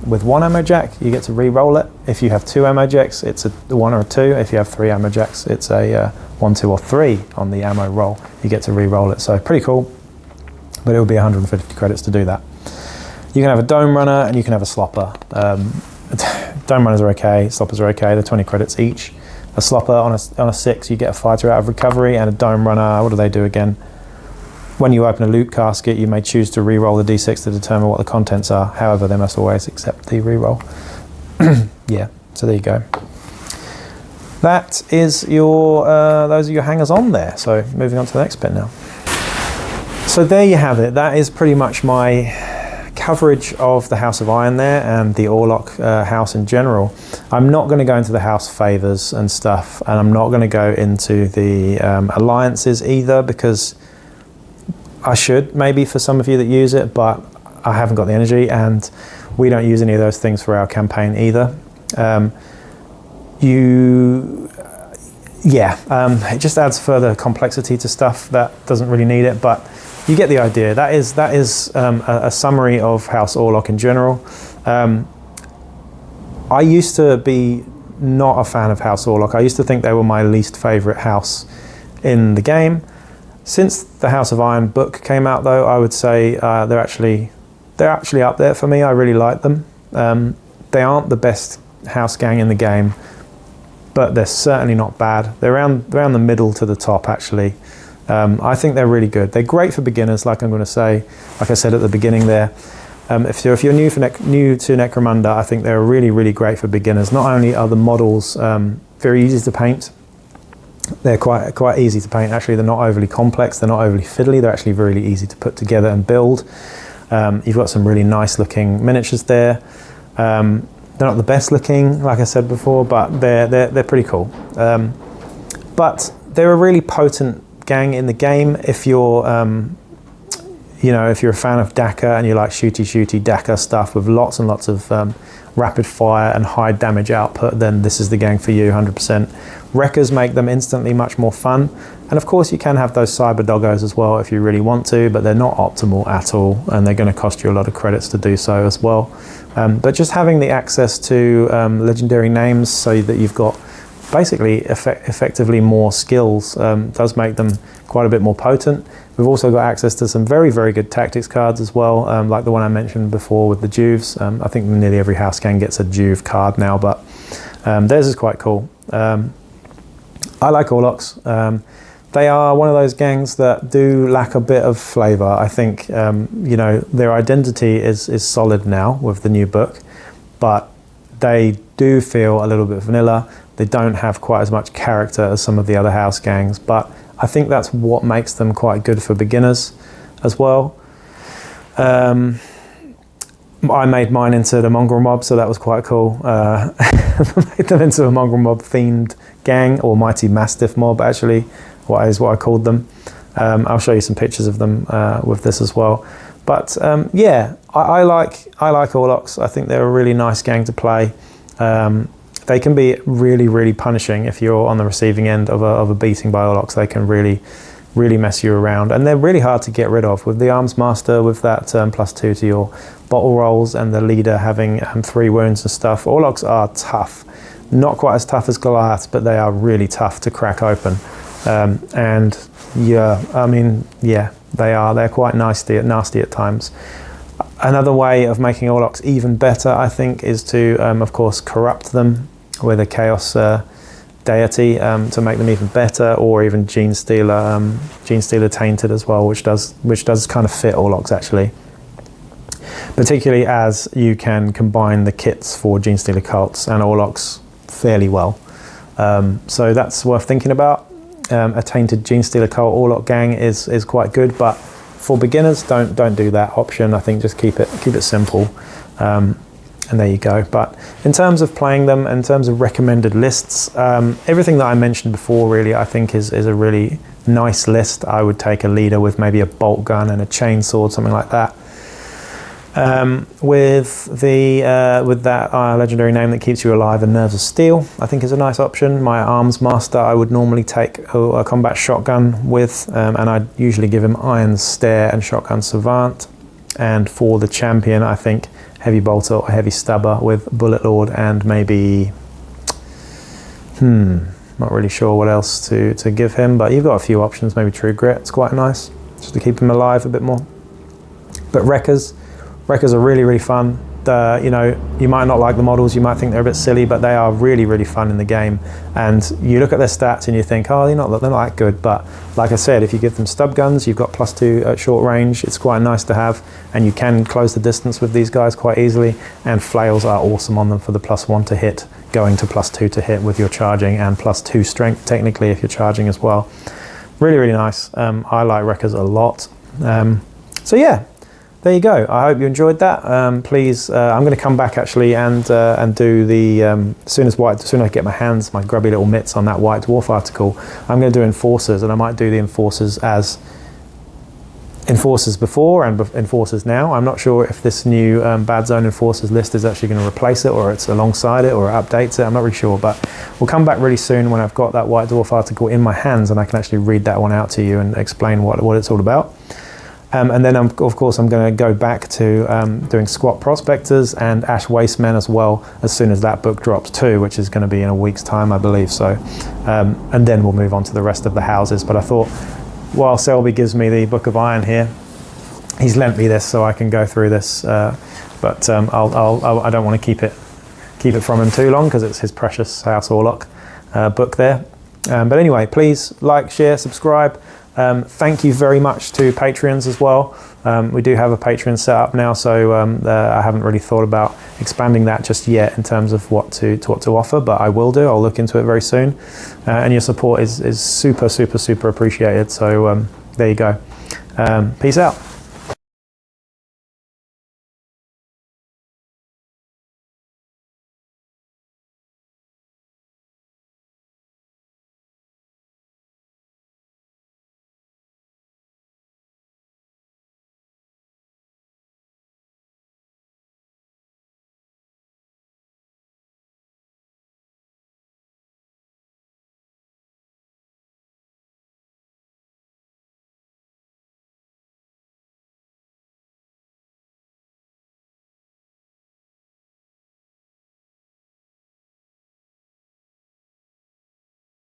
with 1 ammo jack, you get to re-roll it. If you have 2 ammo jacks, it's a 1 or a 2. If you have 3 ammo jacks, it's a 1, 2 or 3 on the ammo roll. You get to re-roll it. So pretty cool, but it will be 150 credits to do that. You can have a dome runner and you can have a slopper. Dome runners are okay, sloppers are okay, they're 20 credits each. A slopper on a 6, you get a fighter out of recovery, and a dome runner, what do they do again? When you open a loot casket, you may choose to re-roll the d6 to determine what the contents are. However, they must always accept the re-roll. Yeah, so there you go. That is your, those are your hangers on there. So moving on to the next bit now. So there you have it. That is pretty much my coverage of the House of Iron there and the Orlock house in general. I'm not going to go into the house favors and stuff, and I'm not going to go into the alliances either, because I should maybe for some of you that use it, but I haven't got the energy, and we don't use any of those things for our campaign either. It just adds further complexity to stuff that doesn't really need it, but you get the idea. That is a summary of House Orlock in general. I used to be not a fan of House Orlock. I used to think they were my least favorite house in the game. Since the House of Iron book came out, though, I would say they're actually up there for me. I really like them. They aren't the best house gang in the game, but they're certainly not bad. They're around the middle to the top, actually. I think they're really good. They're great for beginners, like I'm going to say, like I said at the beginning there. If you're new to Necromunda, I think they're really, really great for beginners. Not only are the models very easy to paint, they're quite easy to paint. Actually, they're not overly complex. They're not overly fiddly. They're actually really easy to put together and build. You've got some really nice looking miniatures there. They're not the best looking, like I said before, but they're pretty cool. But they're a really potent gang in the game. If you're if you're a fan of Dakka and you like shooty Dakka stuff with lots and lots of rapid fire and high damage output, then this is the gang for you, 100%. Wreckers make them instantly much more fun, and of course you can have those cyber doggos as well if you really want to, but they're not optimal at all, and they're going to cost you a lot of credits to do so as well. But just having the access to legendary names so that you've got basically effectively more skills does make them quite a bit more potent. We've also got access to some very, very good tactics cards as well, like the one I mentioned before with the Juves. I think nearly every house gang gets a Juve card now, but theirs is quite cool. I like Orlocks. They are one of those gangs that do lack a bit of flavour. I think their identity is solid now with the new book, but they do feel a little bit vanilla. They don't have quite as much character as some of the other house gangs, but I think that's what makes them quite good for beginners as well. I made mine into the mongrel mob, so that was quite cool. Made them into a mongrel mob themed gang, or mighty mastiff mob actually, what I called them. I'll show you some pictures of them with this as well. But I like Orlocks. I think they're a really nice gang to play. They can be really, really punishing if you're on the receiving end of a beating by Orlocks. They can really, really mess you around, and they're really hard to get rid of. With the Arms Master, with that +2 to your bottle rolls, and the leader having 3 wounds and stuff, Orlocks are tough. Not quite as tough as Goliaths, but they are really tough to crack open. They're quite nasty at times. Another way of making Orlocks even better, I think, is to, of course, corrupt them with a Chaos deity to make them even better, or even Gene Stealer Tainted as well, which does kind of fit Orlocks actually. Particularly as you can combine the kits for Gene Stealer cults and Orlocks fairly well. So that's worth thinking about. A Tainted Gene Stealer cult Orlock gang is quite good, but for beginners, don't do that option. I think just keep it simple, and there you go. But in terms of playing them, in terms of recommended lists, everything that I mentioned before really I think is a really nice list. I would take a leader with maybe a bolt gun and a chainsaw, something like that. With that legendary name that keeps you alive and Nerves of Steel, I think is a nice option. My Arms Master I would normally take a combat shotgun with, and I'd usually give him Iron Stare and Shotgun Savant. And for the champion, I think Heavy Bolter or Heavy Stubber with Bullet Lord, and maybe not really sure what else to give him, but you've got a few options. Maybe True Grit, it's quite nice just to keep him alive a bit more. But Wreckers, Wreckers are really, really fun. You know, you might not like the models, you might think they're a bit silly, but they are really, really fun in the game. And you look at their stats and you think, oh, they're not that good. But like I said, if you give them stub guns, you've got +2 at short range. It's quite nice to have, and you can close the distance with these guys quite easily. And flails are awesome on them for the +1 to hit, going to +2 to hit with your charging, and +2 strength technically if you're charging as well. Really, really nice. I like Wreckers a lot. So yeah. There you go. I hope you enjoyed that. Please, I'm going to come back actually and do the as soon as I get my grubby little mitts on that White Dwarf article, I'm going to do Enforcers, and I might do the Enforcers as Enforcers before and Enforcers now. I'm not sure if this new Bad Zone Enforcers list is actually going to replace it, or it's alongside it, or it updates it. I'm not really sure, but we'll come back really soon when I've got that White Dwarf article in my hands and I can actually read that one out to you and explain what it's all about. And then, of course, I'm going to go back to doing Squat Prospectors and Ash Wastemen as well, as soon as that book drops too, which is going to be in a week's time, I believe. So, and then we'll move on to the rest of the houses. But I thought, while Selby gives me the Book of Iron here, he's lent me this so I can go through this. But I don't want to keep it from him too long, because it's his precious House Orlock book there. But anyway, please like, share, subscribe. Thank you very much to Patreons as well. We do have a Patreon set up now, so I haven't really thought about expanding that just yet in terms of what to offer, but I will do. I'll look into it very soon. And your support is super, super, super appreciated. So there you go. Peace out.